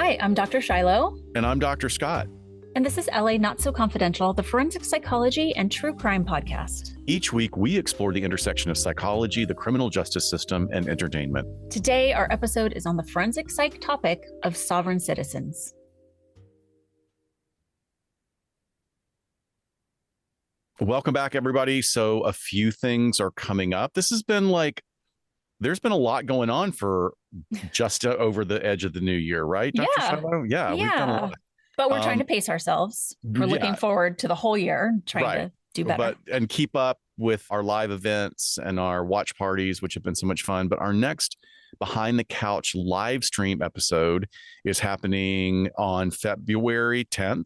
Hi, I'm Dr. Shiloh. And I'm Dr. Scott. And this is LA Not So Confidential, the forensic psychology and true crime podcast. Each week, we explore the intersection of psychology, the criminal justice system, and entertainment. Today, our episode is on the forensic psych topic of sovereign citizens. Welcome back, everybody. So a few things are coming up. This has been there's been a lot going on for just over the edge of the new year, right, Dr. Shiloh? Yeah, we've done a lot. But we're trying to pace ourselves. We're looking forward to the whole year, trying to do better. And keep up with our live events and our watch parties, which have been so much fun. But our next Behind the Couch live stream episode is happening on February 10th.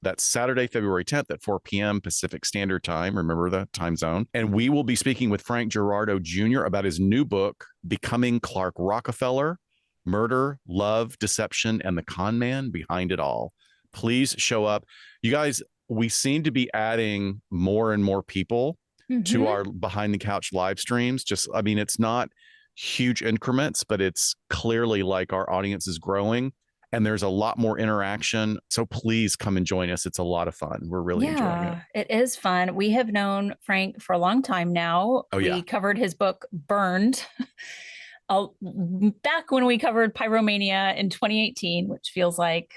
That's Saturday, February 10th at 4 p.m. Pacific Standard Time. Remember the time zone. And we will be speaking with Frank Girardo Jr. about his new book, Becoming Clark Rockefeller: Murder, Love, Deception, and the Con Man Behind It All. Please show up. You guys, we seem to be adding more and more people to our Behind the Couch live streams. It's not huge increments, but it's clearly like our audience is growing. And there's a lot more interaction. So please come and join us. It's a lot of fun. We're really enjoying it. It is fun. We have known Frank for a long time now. We covered his book, Burned, back when we covered Pyromania in 2018, which feels like,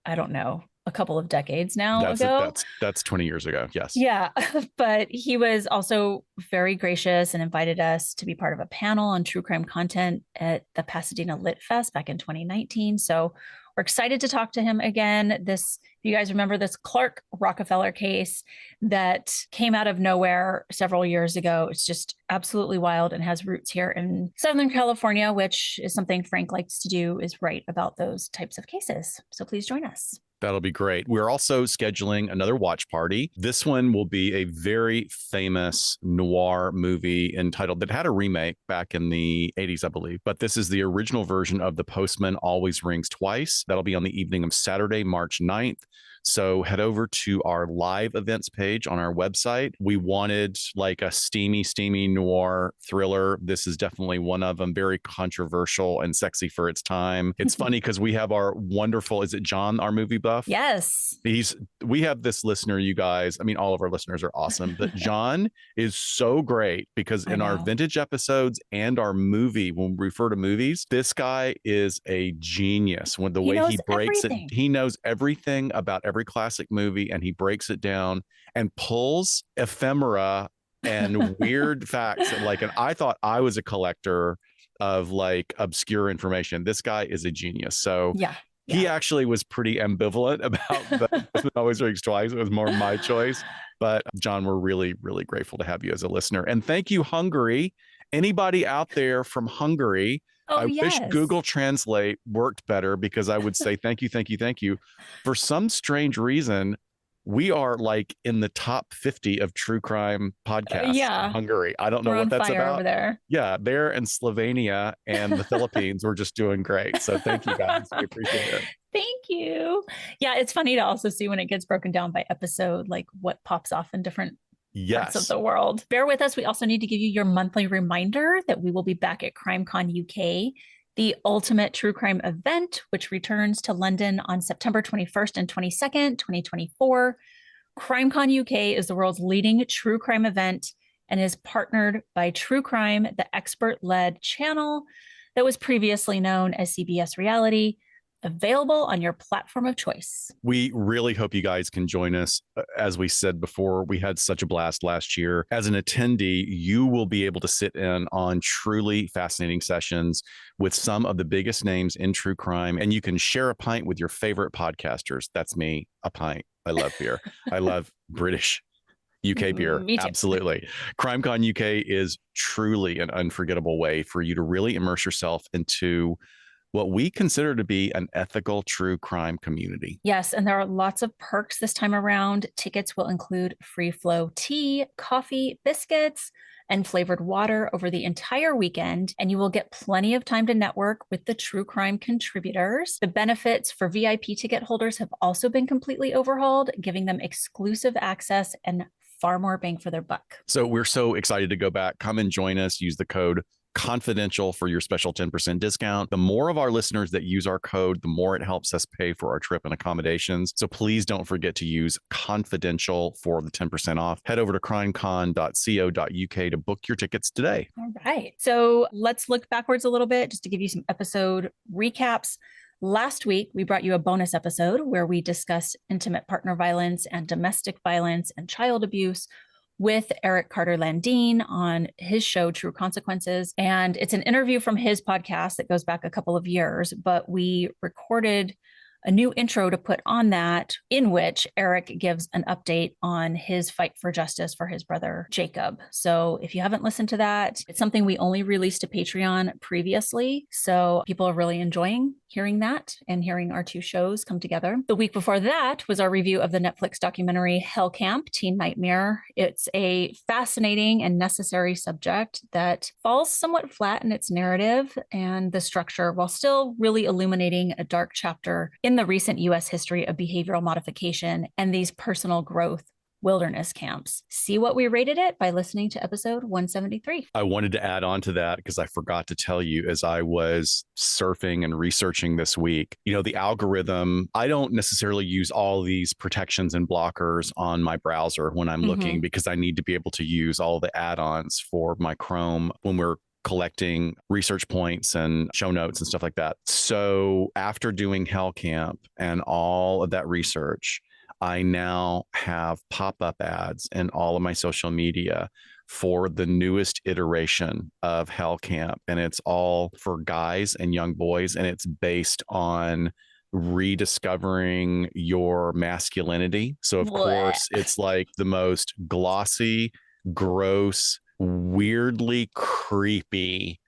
I don't know, a couple of decades now ago. That's 20 years ago. Yes. Yeah. But he was also very gracious and invited us to be part of a panel on true crime content at the Pasadena Lit Fest back in 2019. So we're excited to talk to him again. If you guys remember this Clark Rockefeller case that came out of nowhere several years ago. It's just absolutely wild and has roots here in Southern California, which is something Frank likes to do, is write about those types of cases. So please join us. That'll be great. We're also scheduling another watch party. This one will be a very famous noir movie that had a remake back in the 80s, I believe. But this is the original version of The Postman Always Rings Twice. That'll be on the evening of Saturday, March 9th. So head over to our live events page on our website. We wanted like a steamy noir thriller. This is definitely one of them. Very controversial and sexy for its time. It's funny because we have our wonderful, is it John, our movie buff? Yes. We have this listener, you guys. I mean, all of our listeners are awesome, but John is so great because in our vintage episodes and our movie, when we refer to movies, this guy is a genius. When the way he breaks it, he knows everything about every classic movie, and he breaks it down and pulls ephemera and weird facts. And I thought I was a collector of obscure information. This guy is a genius. So he actually was pretty ambivalent about the Always Rings Twice. It was more my choice. But John, we're really, really grateful to have you as a listener. And thank you, Hungary. Anybody out there from Hungary? I wish Google Translate worked better, because I would say thank you. For some strange reason, we are in the top 50 of true crime podcasts in Hungary. I don't know what that's about. Over there. Yeah, there and Slovenia and the Philippines were just doing great. So thank you guys. We appreciate it. Thank you. Yeah, it's funny to also see when it gets broken down by episode, what pops off in different parts of the world. Bear with us. We also need to give you your monthly reminder that we will be back at CrimeCon UK, the ultimate true crime event, which returns to London on September 21st and 22nd, 2024. CrimeCon UK is the world's leading true crime event and is partnered by True Crime, the expert-led channel that was previously known as CBS Reality, available on your platform of choice. We really hope you guys can join us. As we said before, we had such a blast last year. As an attendee, you will be able to sit in on truly fascinating sessions with some of the biggest names in true crime, and you can share a pint with your favorite podcasters. That's me, a pint. I love beer. I love British UK beer. Me too. Absolutely. CrimeCon UK is truly an unforgettable way for you to really immerse yourself into what we consider to be an ethical true crime community. Yes, and there are lots of perks this time around. Tickets will include free flow tea, coffee, biscuits, and flavored water over the entire weekend, and you will get plenty of time to network with the true crime contributors. The benefits for VIP ticket holders have also been completely overhauled, giving them exclusive access and far more bang for their buck. So we're so excited to go back. Come and join us. Use the code confidential for your special 10% discount. The more of our listeners that use our code, the more it helps us pay for our trip and accommodations. So please don't forget to use confidential for the 10% off. Head over to crimecon.co.uk to book your tickets today. All right. So let's look backwards a little bit just to give you some episode recaps. Last week, we brought you a bonus episode where we discussed intimate partner violence and domestic violence and child abuse with Eric Carter Landine on his show, True Consequences. And it's an interview from his podcast that goes back a couple of years, but we recorded a new intro to put on that, in which Eric gives an update on his fight for justice for his brother, Jacob. So if you haven't listened to that, it's something we only released to Patreon previously. So people are really enjoying hearing that and hearing our two shows come together. The week before that was our review of the Netflix documentary Hell Camp: Teen Nightmare. It's a fascinating and necessary subject that falls somewhat flat in its narrative and the structure, while still really illuminating a dark chapter in the recent U.S. history of behavioral modification and these personal growth wilderness camps. See what we rated it by listening to episode 173. I wanted to add on to that because I forgot to tell you as I was surfing and researching this week, the algorithm, I don't necessarily use all these protections and blockers on my browser when I'm looking, because I need to be able to use all the add-ons for my Chrome when we're collecting research points and show notes and stuff like that. So after doing Hell Camp and all of that research, I now have pop-up ads in all of my social media for the newest iteration of Hell Camp. And it's all for guys and young boys. And it's based on rediscovering your masculinity. So of course, it's like the most glossy, gross, weirdly creepy,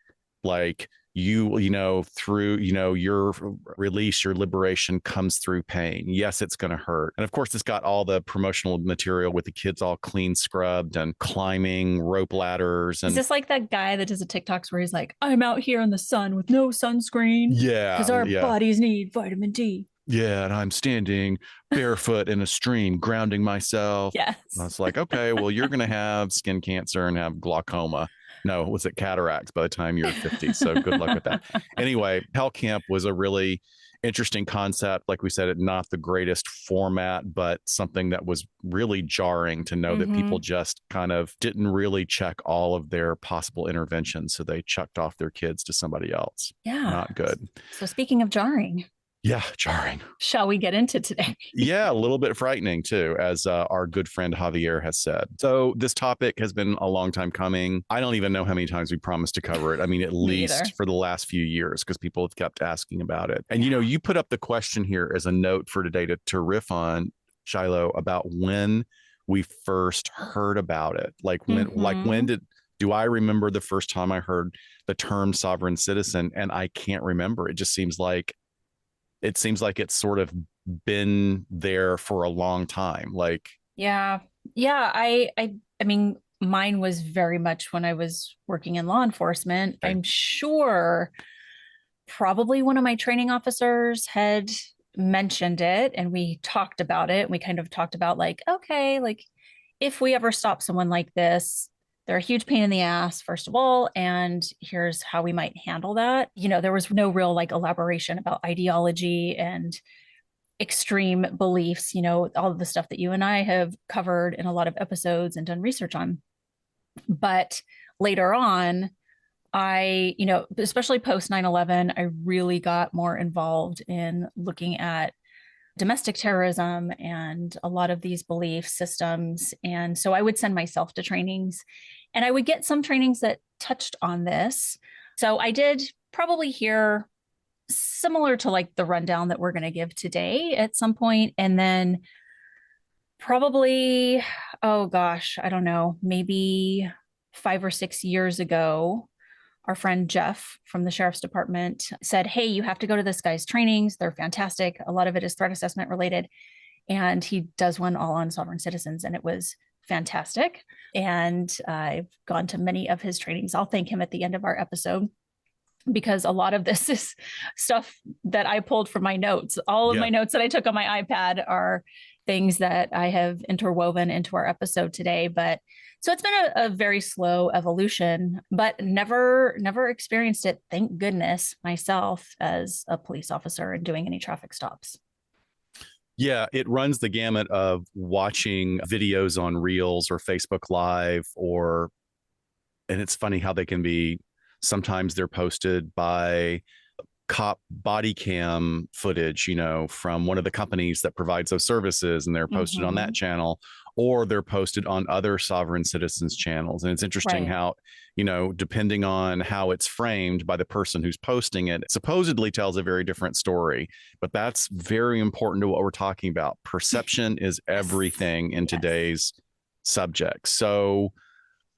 like through, your release, your liberation comes through pain. Yes, it's going to hurt. And of course, it's got all the promotional material with the kids all clean scrubbed and climbing rope ladders. And is this like that guy that does the TikToks where he's like, I'm out here in the sun with no sunscreen? Yeah. Because our bodies need vitamin D. Yeah, and I'm standing barefoot in a stream, grounding myself. Yes. And I was like, okay, well, you're going to have skin cancer and have glaucoma. No, was it cataracts by the time you're 50? So good luck with that. Anyway, Hell Camp was a really interesting concept. Like we said, it not the greatest format, but something that was really jarring to know that people just kind of didn't really check all of their possible interventions. So they chucked off their kids to somebody else. Yeah. Not good. So speaking of jarring. Yeah, jarring. Shall we get into today? Yeah, a little bit frightening too, as our good friend Javier has said. So this topic has been a long time coming. I don't even know how many times we promised to cover it. I mean, at least for the last few years, because people have kept asking about it. And, you put up the question here as a note for today to riff on, Shiloh, about when we first heard about it. Like when do I remember the first time I heard the term sovereign citizen? And I can't remember. It just seems like it's sort of been there for a long time. Like, yeah. I mean, mine was very much when I was working in law enforcement. Okay. I'm sure probably one of my training officers had mentioned it and we talked about it. We kind of talked about like, okay, like if we ever stop someone like this, they're a huge pain in the ass, first of all, and here's how we might handle that. There was no real like elaboration about ideology and extreme beliefs, all of the stuff that you and I have covered in a lot of episodes and done research on. But later on, I, especially post 9/11, I really got more involved in looking at domestic terrorism and a lot of these belief systems. And so I would send myself to trainings and I would get some trainings that touched on this. So I did probably hear similar to like the rundown that we're going to give today at some point. And then probably, oh gosh, I don't know, maybe 5 or 6 years ago, our friend Jeff from the Sheriff's Department said, hey, you have to go to this guy's trainings. They're fantastic. A lot of it is threat assessment related. And he does one all on sovereign citizens. And it was fantastic. And I've gone to many of his trainings. I'll thank him at the end of our episode, because a lot of this is stuff that I pulled from my notes. All of my notes that I took on my iPad are things that I have interwoven into our episode today. But so it's been a very slow evolution, but never experienced it, thank goodness, myself as a police officer and doing any traffic stops. Yeah, it runs the gamut of watching videos on Reels or Facebook Live, and it's funny how they can be, sometimes they're posted by cop body cam footage, from one of the companies that provides those services, and they're posted on that channel, or they're posted on other sovereign citizens channels. And it's interesting how, depending on how it's framed by the person who's posting it, supposedly tells a very different story. But that's very important to what we're talking about. Perception is everything in today's subject. So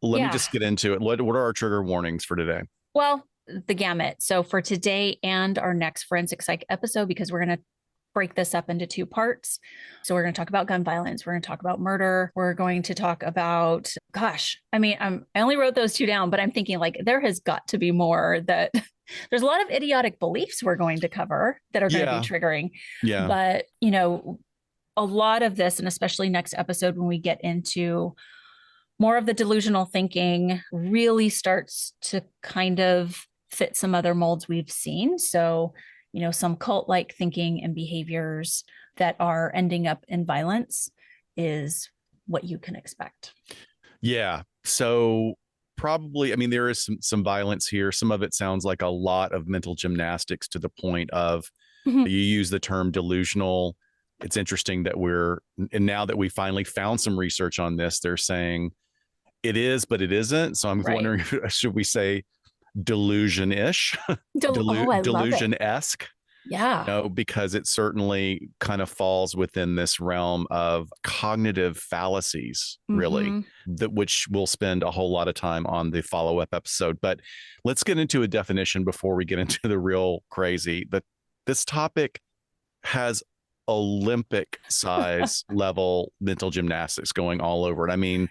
let me just get into it. What are our trigger warnings for today? Well, the gamut. So for today and our next forensic psych episode, because we're going to break this up into two parts. So we're going to talk about gun violence. We're going to talk about murder. We're going to talk about, I only wrote those two down, but I'm thinking like there has got to be more that there's a lot of idiotic beliefs we're going to cover that are going to be triggering. Yeah. But, a lot of this, and especially next episode, when we get into more of the delusional thinking, really starts to kind of fit some other molds we've seen. So, some cult-like thinking and behaviors that are ending up in violence is what you can expect. Yeah. So probably, there is some violence here. Some of it sounds like a lot of mental gymnastics to the point of, you use the term delusional. It's interesting that and now that we finally found some research on this, they're saying it is, but it isn't. So I'm wondering, should we say delusion-ish, delusion-esque? Yeah. Because it certainly kind of falls within this realm of cognitive fallacies, really, which we'll spend a whole lot of time on the follow-up episode. But let's get into a definition before we get into the real crazy. This topic has Olympic size level mental gymnastics going all over it.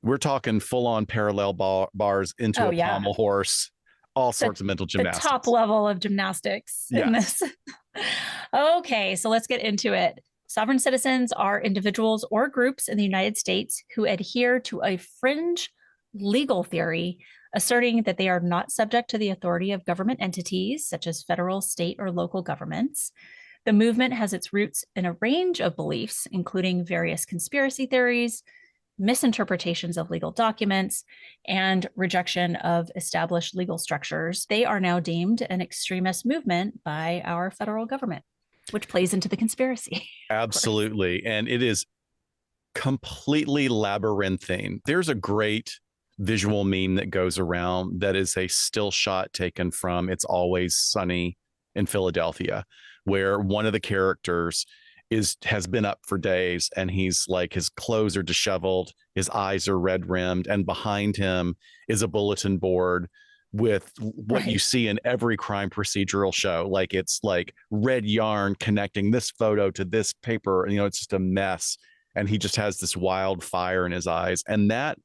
We're talking full-on parallel bars into a pommel horse, all sorts of mental gymnastics. The top level of gymnastics in this. Okay, so let's get into it. Sovereign citizens are individuals or groups in the United States who adhere to a fringe legal theory, asserting that they are not subject to the authority of government entities, such as federal, state, or local governments. The movement has its roots in a range of beliefs, including various conspiracy theories, misinterpretations of legal documents, and rejection of established legal structures. They are now deemed an extremist movement by our federal government, which plays into the conspiracy. Absolutely. And it is completely labyrinthine. There's a great visual meme that goes around that is a still shot taken from It's Always Sunny in Philadelphia, where one of the characters has been up for days, and he's like, his clothes are disheveled, his eyes are red rimmed, and behind him is a bulletin board with what you see in every crime procedural show. Like, it's like red yarn connecting this photo to this paper, and it's just a mess. And he just has this wild fire in his eyes. And that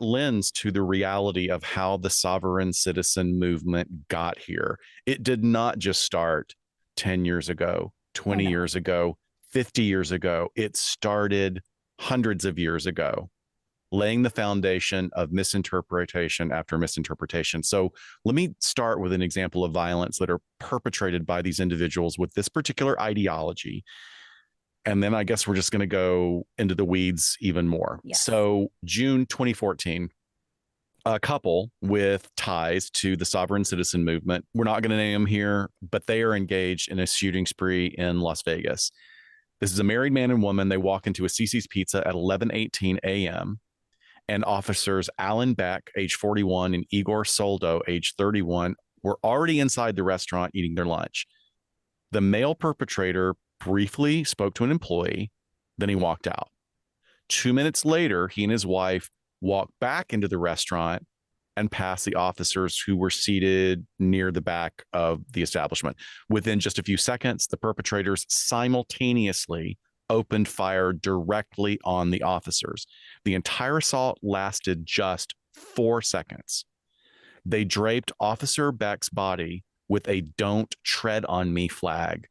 lends to the reality of how the sovereign citizen movement got here. It did not just start 10 years ago, 20 years ago, 50 years ago. It started hundreds of years ago, laying the foundation of misinterpretation after misinterpretation. So let me start with an example of violence that are perpetrated by these individuals with this particular ideology. And then I guess we're just going to go into the weeds even more. Yes. So June 2014, a couple with ties to the sovereign citizen movement, we're not going to name them here, but they are engaged in a shooting spree in Las Vegas. This is a married man and woman. They walk into a Cici's Pizza at 11:18 a.m. and officers Alan Beck, age 41, and Igor Soldo, age 31, were already inside the restaurant eating their lunch. The male perpetrator briefly spoke to an employee, then he walked out. 2 minutes later, he and his wife walked back into the restaurant and past the officers who were seated near the back of the establishment. Within just a few seconds, the perpetrators simultaneously opened fire directly on the officers. The entire assault lasted just 4 seconds. They draped Officer Beck's body with a "Don't Tread on Me" flag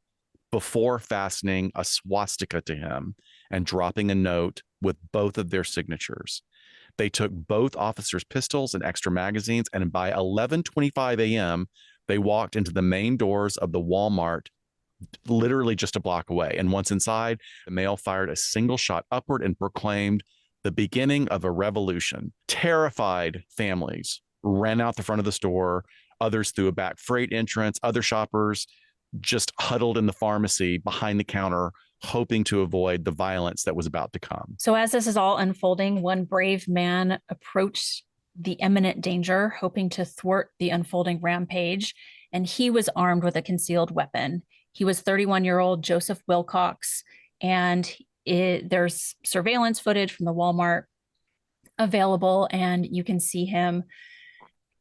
before fastening a swastika to him and dropping a note with both of their signatures. They took both officers' pistols and extra magazines, and by 11:25 a.m., they walked into the main doors of the Walmart, literally just a block away. And once inside, the male fired a single shot upward and proclaimed the beginning of a revolution. Terrified families ran out the front of the store, others through a back freight entrance, other shoppers just huddled in the pharmacy behind the counter, hoping to avoid the violence that was about to come. So as this is all unfolding, one brave man approached the imminent danger, hoping to thwart the unfolding rampage, and he was armed with a concealed weapon. He was 31-year-old Joseph Wilcox, and there's surveillance footage from the Walmart available, and you can see him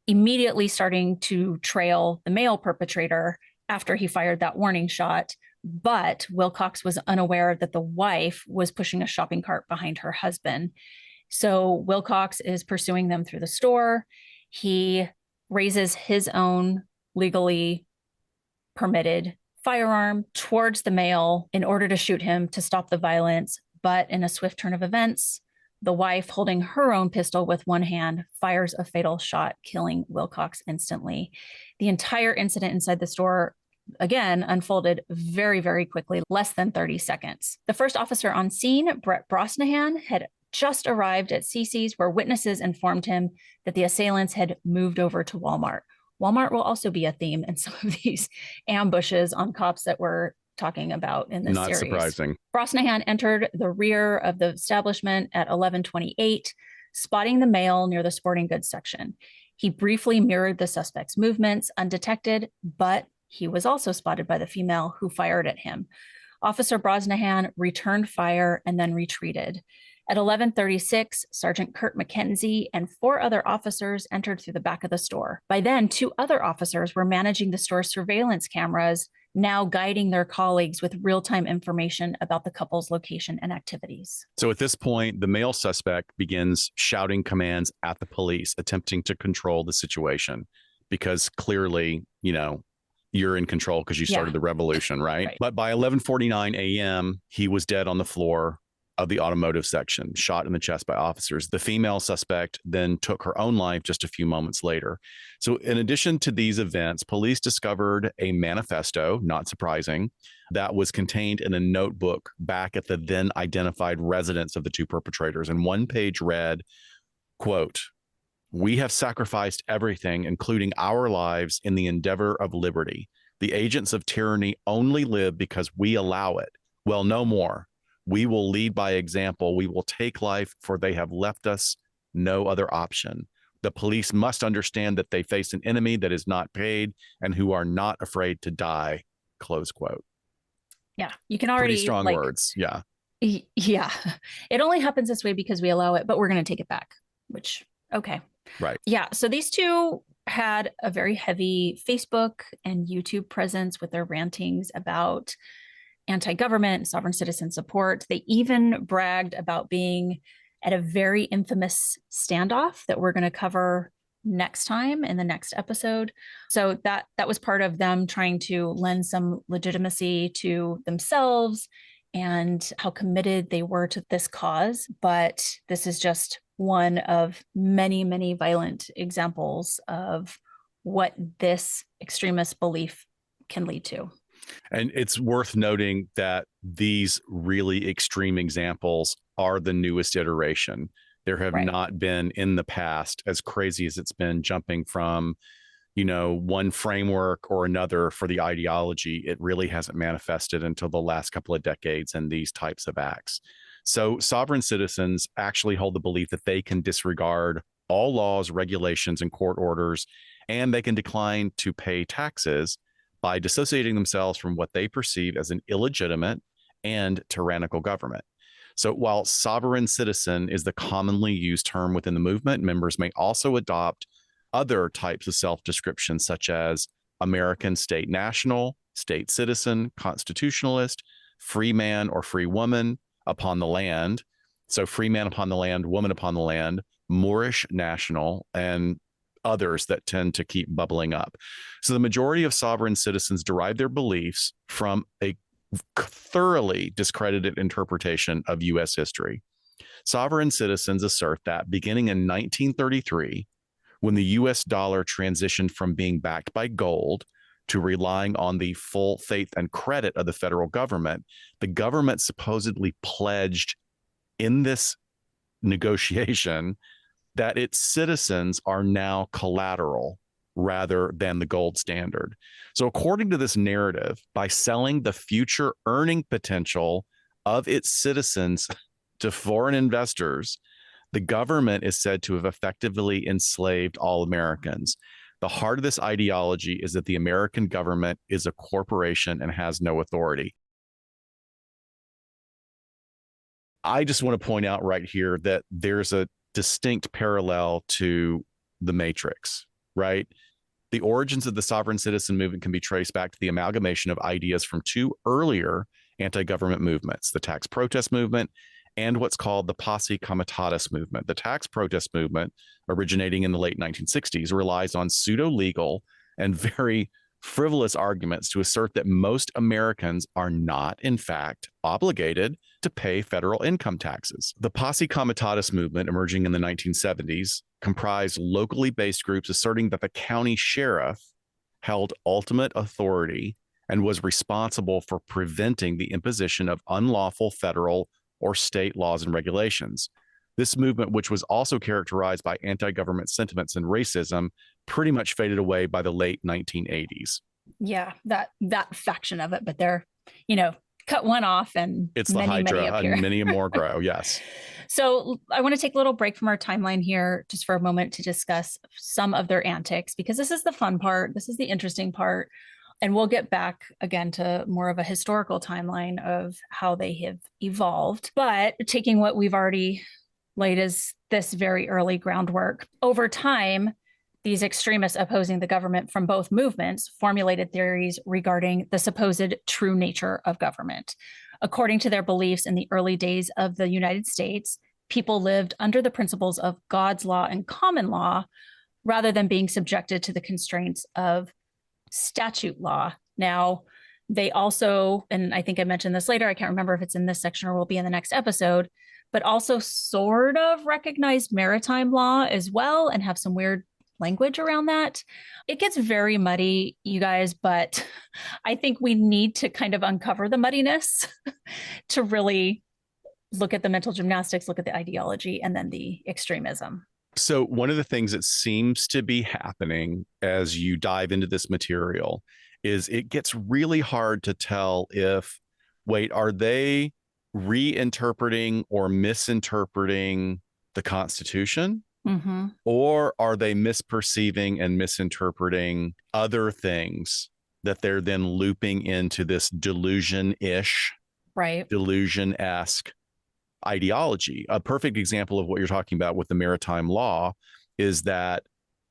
immediately starting to trail the male perpetrator after he fired that warning shot. But Wilcox was unaware that the wife was pushing a shopping cart behind her husband. So Wilcox is pursuing them through the store. He raises his own legally permitted firearm towards the male in order to shoot him to stop the violence. But in a swift turn of events, the wife, holding her own pistol with one hand, fires a fatal shot, killing Wilcox instantly. The entire incident inside the store, again, unfolded very, very quickly, less than 30 seconds. The first officer on scene, Brett Brosnahan, had just arrived at CiCi's, where witnesses informed him that the assailants had moved over to Walmart. Walmart will also be a theme in some of these ambushes on cops that we're talking about in this series. Not surprising. Brosnahan entered the rear of the establishment at 11:28, spotting the male near the sporting goods section. He briefly mirrored the suspect's movements undetected, but he was also spotted by the female who fired at him. Officer Brosnahan returned fire and then retreated. At 11:36, Sergeant Kurt McKenzie and 4 other officers entered through the back of the store. By then, 2 other officers were managing the store's surveillance cameras, now guiding their colleagues with real-time information about the couple's location and activities. So at this point, the male suspect begins shouting commands at the police, attempting to control the situation, because clearly, you're in control because you started the revolution, right? But by 11:49 a.m., he was dead on the floor of the automotive section, shot in the chest by officers. The female suspect then took her own life just a few moments later. So in addition to these events, police discovered a manifesto, not surprising, that was contained in a notebook back at the then identified residence of the 2 perpetrators. And one page read, quote, "We have sacrificed everything, including our lives, in the endeavor of liberty. The agents of tyranny only live because we allow it. Well, no more. We will lead by example. We will take life, for they have left us no other option. The police must understand that they face an enemy that is not paid and who are not afraid to die." Close quote. Yeah, you can already... Pretty strong words. Yeah. Yeah. It only happens this way because we allow it, but we're going to take it back, which, okay. Right. Yeah. So these 2 had a very heavy Facebook and YouTube presence with their rantings about anti-government, sovereign citizen support. They even bragged about being at a very infamous standoff that we're going to cover next time in the next episode. So that was part of them trying to lend some legitimacy to themselves and how committed they were to this cause. But this is just one of many, many violent examples of what this extremist belief can lead to. And it's worth noting that these really extreme examples are the newest iteration. There have not been in the past, as crazy as it's been, jumping from, one framework or another for the ideology. It really hasn't manifested until the last couple of decades in these types of acts. So sovereign citizens actually hold the belief that they can disregard all laws, regulations, and court orders, and they can decline to pay taxes by dissociating themselves from what they perceive as an illegitimate and tyrannical government. So while sovereign citizen is the commonly used term within the movement, members may also adopt other types of self-description, such as American state national, state citizen, constitutionalist, free man or free woman upon the land. So free man upon the land, woman upon the land, Moorish national, and others that tend to keep bubbling up. So the majority of sovereign citizens derive their beliefs from a thoroughly discredited interpretation of U.S. history. Sovereign citizens assert that beginning in 1933, when the U.S. dollar transitioned from being backed by gold to relying on the full faith and credit of the federal government, the government supposedly pledged in this negotiation that its citizens are now collateral rather than the gold standard. So, according to this narrative, by selling the future earning potential of its citizens to foreign investors, the government is said to have effectively enslaved all Americans. The heart of this ideology is that the American government is a corporation and has no authority. I just want to point out right here that there's a distinct parallel to the Matrix, right? The origins of the sovereign citizen movement can be traced back to the amalgamation of ideas from two earlier anti-government movements, the tax protest movement and what's called the Posse Comitatus movement. The tax protest movement, originating in the late 1960s, relies on pseudo-legal and very frivolous arguments to assert that most Americans are not, in fact, obligated to pay federal income taxes. The Posse Comitatus movement, emerging in the 1970s, comprised locally based groups asserting that the county sheriff held ultimate authority and was responsible for preventing the imposition of unlawful federal or state laws and regulations. This movement, which was also characterized by anti-government sentiments and racism, pretty much faded away by the late 1980s. Yeah, that faction of it, but they're, cut one off and it's the Hydra and many more grow. Yes. So I want to take a little break from our timeline here just for a moment to discuss some of their antics, because this is the fun part. This is the interesting part. And we'll get back again to more of a historical timeline of how they have evolved. But taking what we've already laid as this very early groundwork, over time, these extremists opposing the government from both movements formulated theories regarding the supposed true nature of government. According to their beliefs in the early days of the United States, people lived under the principles of God's law and common law rather than being subjected to the constraints of statute law. Now, they also, and I think I mentioned this later, I can't remember if it's in this section or will be in the next episode, but also sort of recognize maritime law as well and have some weird language around that. It gets very muddy, you guys, but I think we need to kind of uncover the muddiness to really look at the mental gymnastics, look at the ideology, and then the extremism. So one of the things that seems to be happening as you dive into this material is it gets really hard to tell if, wait, are they reinterpreting or misinterpreting the Constitution? Mm-hmm. Or are they misperceiving and misinterpreting other things that they're then looping into this delusion-ish, right, delusion-esque ideology? A perfect example of what you're talking about with the maritime law is that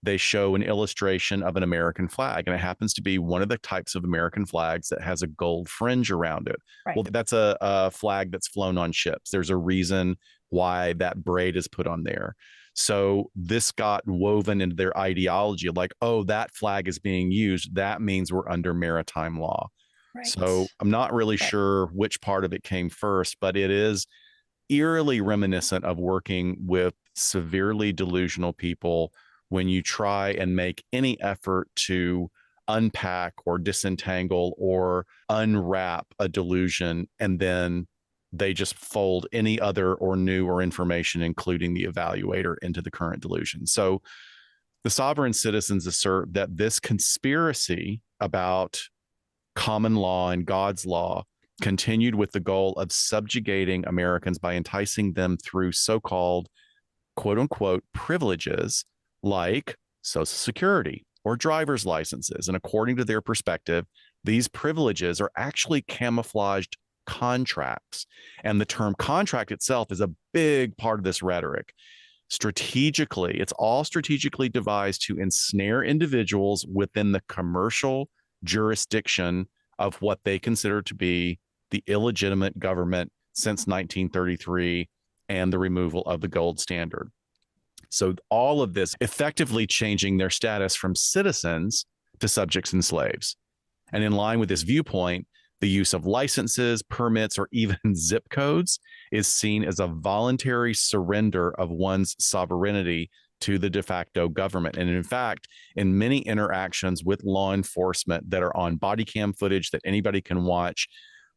they show an illustration of an American flag, and it happens to be one of the types of American flags that has a gold fringe around it. Right. Well, that's a flag that's flown on ships. There's a reason why that braid is put on there. So this got woven into their ideology of like, oh, that flag is being used. That means we're under maritime law. Right. So I'm not really sure which part of it came first, but it is eerily reminiscent of working with severely delusional people when you try and make any effort to unpack or disentangle or unwrap a delusion, and then they just fold any other or new or information, including the evaluator, into the current delusion. So the sovereign citizens assert that this conspiracy about common law and God's law continued with the goal of subjugating Americans by enticing them through so-called quote unquote privileges like Social Security or driver's licenses. And according to their perspective, these privileges are actually camouflaged contracts. And the term contract itself is a big part of this rhetoric. Strategically, it's all strategically devised to ensnare individuals within the commercial jurisdiction of what they consider to be the illegitimate government since 1933 and the removal of the gold standard. So all of this effectively changing their status from citizens to subjects and slaves. And in line with this viewpoint, The use of licenses, permits, or even zip codes is seen as a voluntary surrender of one's sovereignty to the de facto government. And in fact, in many interactions with law enforcement that are on body cam footage that anybody can watch,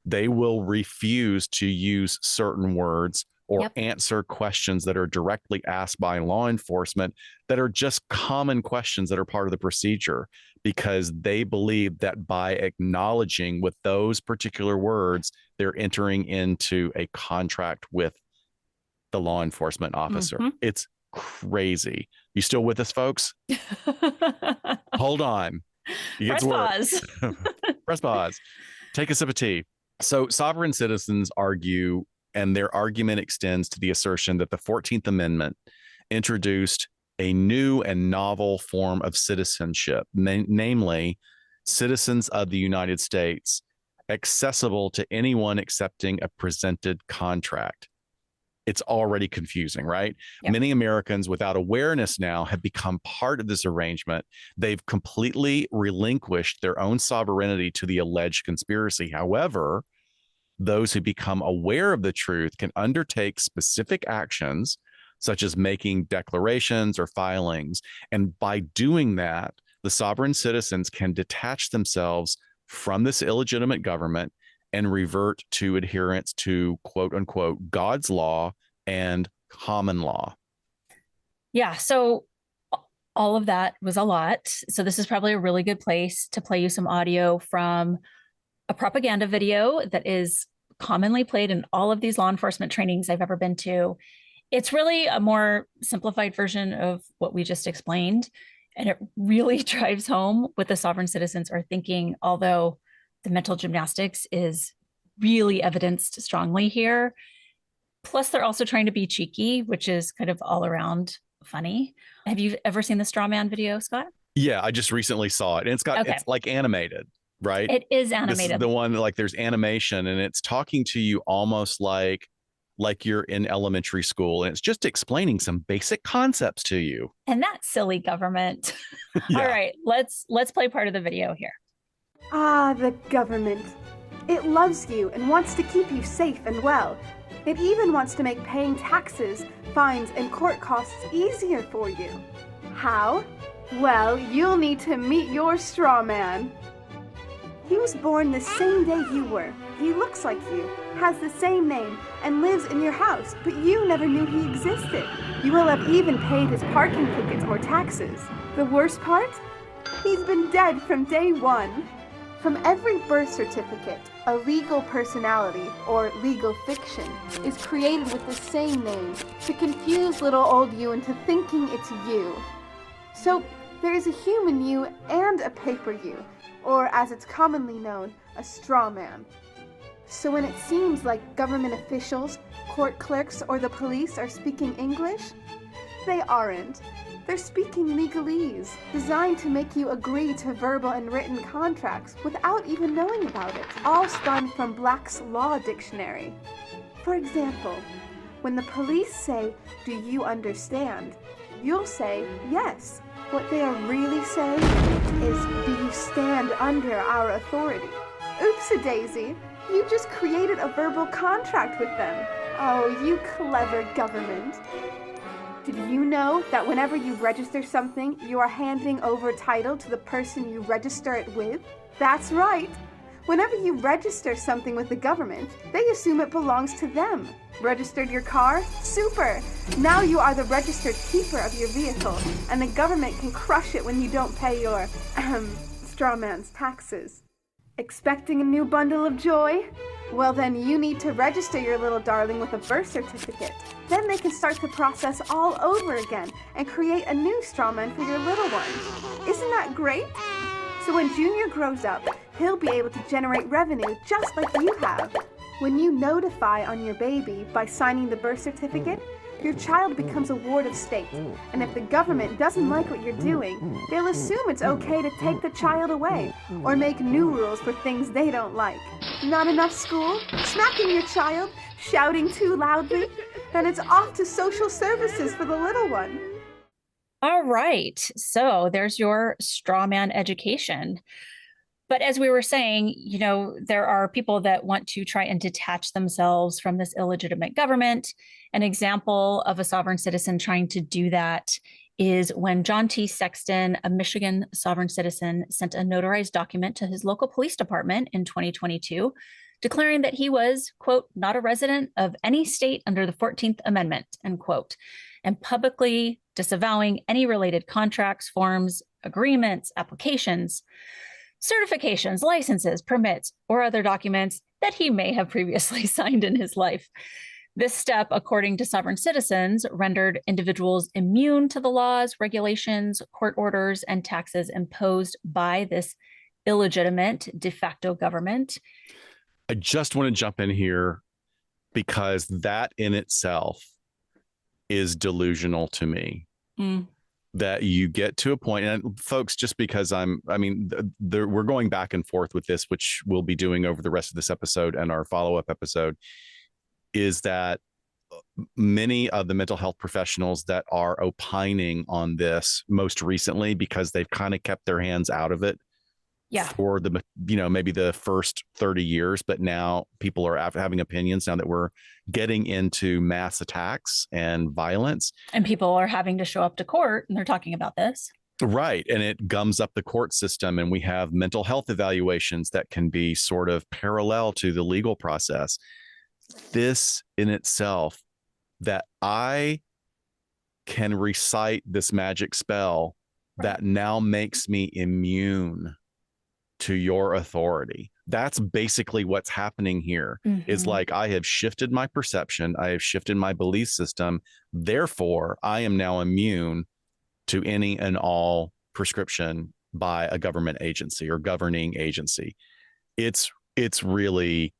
they will refuse to use certain words or answer questions that are directly asked by law enforcement that are just common questions that are part of the procedure, because they believe that by acknowledging with those particular words, they're entering into a contract with the law enforcement officer. It's crazy. You still with us, folks? Hold on. Press pause. Press pause. Take a sip of tea. So sovereign citizens argue, and their argument extends to the assertion that the 14th Amendment introduced a new and novel form of citizenship, namely citizens of the United States, accessible to anyone accepting a presented contract. It's already confusing, right? Yep. Many Americans without awareness now have become part of this arrangement. They've completely relinquished their own sovereignty to the alleged conspiracy. However, those who become aware of the truth can undertake specific actions, such as making declarations or filings. And by doing that, the sovereign citizens can detach themselves from this illegitimate government and revert to adherence to, quote unquote, God's law and common law. Yeah. So all of that was a lot. So this is probably a really good place to play you some audio from a propaganda video that is commonly played in all of these law enforcement trainings I've ever been to. It's really a more simplified version of what we just explained. And it really drives home what the sovereign citizens are thinking, although the mental gymnastics is really evidenced strongly here. Plus, they're also trying to be cheeky, which is kind of all around funny. Have you ever seen the straw man video, Scott? Yeah, I just recently saw it. And it's like animated, right? It is animated. This is the one, like there's animation and it's talking to you almost like you're in elementary school, and it's just explaining some basic concepts to you. And that silly government. Yeah. All right, let's play part of the video here. Ah, the government. It loves you and wants to keep you safe and well. It even wants to make paying taxes, fines, and court costs easier for you. How? Well, you'll need to meet your straw man. He was born the same day you were. He looks like you, has the same name, and lives in your house, but you never knew he existed. You will have even paid his parking tickets or taxes. The worst part? He's been dead from day one. From every birth certificate, a legal personality, or legal fiction, is created with the same name to confuse little old you into thinking it's you. So, there is a human you and a paper you, or as it's commonly known, a straw man. So when it seems like government officials, court clerks, or the police are speaking English, they aren't. They're speaking legalese, designed to make you agree to verbal and written contracts without even knowing about it, all spun from Black's Law Dictionary. For example, when the police say, "Do you understand?" you'll say, "Yes." What they are really saying is, "Do you stand under our authority?" Oops-a-daisy, you just created a verbal contract with them. Oh, you clever government. Did you know that whenever you register something, you are handing over title to the person you register it with? That's right. Whenever you register something with the government, they assume it belongs to them. Registered your car? Super! Now you are the registered keeper of your vehicle, and the government can crush it when you don't pay your, straw man's taxes. Expecting a new bundle of joy? Well then you need to register your little darling with a birth certificate. Then they can start the process all over again and create a new straw man for your little one. Isn't that great? So when Junior grows up, he'll be able to generate revenue just like you have. When you notify on your baby by signing the birth certificate, your child becomes a ward of state, and if the government doesn't like what you're doing, they'll assume it's okay to take the child away, or make new rules for things they don't like. Not enough school? Smacking your child? Shouting too loudly? Then it's off to social services for the little one. All right, so there's your straw man education. But as we were saying, there are people that want to try and detach themselves from this illegitimate government. An example of a sovereign citizen trying to do that is when John T. Sexton, a Michigan sovereign citizen, sent a notarized document to his local police department in 2022, declaring that he was, quote, not a resident of any state under the 14th Amendment, end quote, and publicly disavowing any related contracts, forms, agreements, applications, certifications, licenses, permits, or other documents that he may have previously signed in his life. This step, according to sovereign citizens, rendered individuals immune to the laws, regulations, court orders, and taxes imposed by this illegitimate de facto government. I just want to jump in here because that in itself is delusional to me. That you get to a point, and folks, just because we're going back and forth with this, which we'll be doing over the rest of this episode and our follow-up episode, is that many of the mental health professionals that are opining on this most recently, because they've kind of kept their hands out of it for the, maybe the first 30 years, but now people are having opinions now that we're getting into mass attacks and violence. And people are having to show up to court and they're talking about this. Right. And it gums up the court system. And we have mental health evaluations that can be sort of parallel to the legal process. This in itself, that I can recite this magic spell that now makes me immune to your authority. That's basically what's happening here. Is like, I have shifted my perception. I have shifted my belief system. Therefore, I am now immune to any and all prescription by a government agency or governing agency. It's really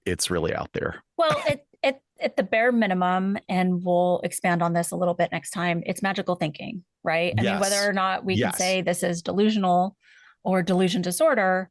out there. Well, at the bare minimum, and we'll expand on this a little bit next time, it's magical thinking, right? I mean, whether or not we can say this is delusional or delusion disorder,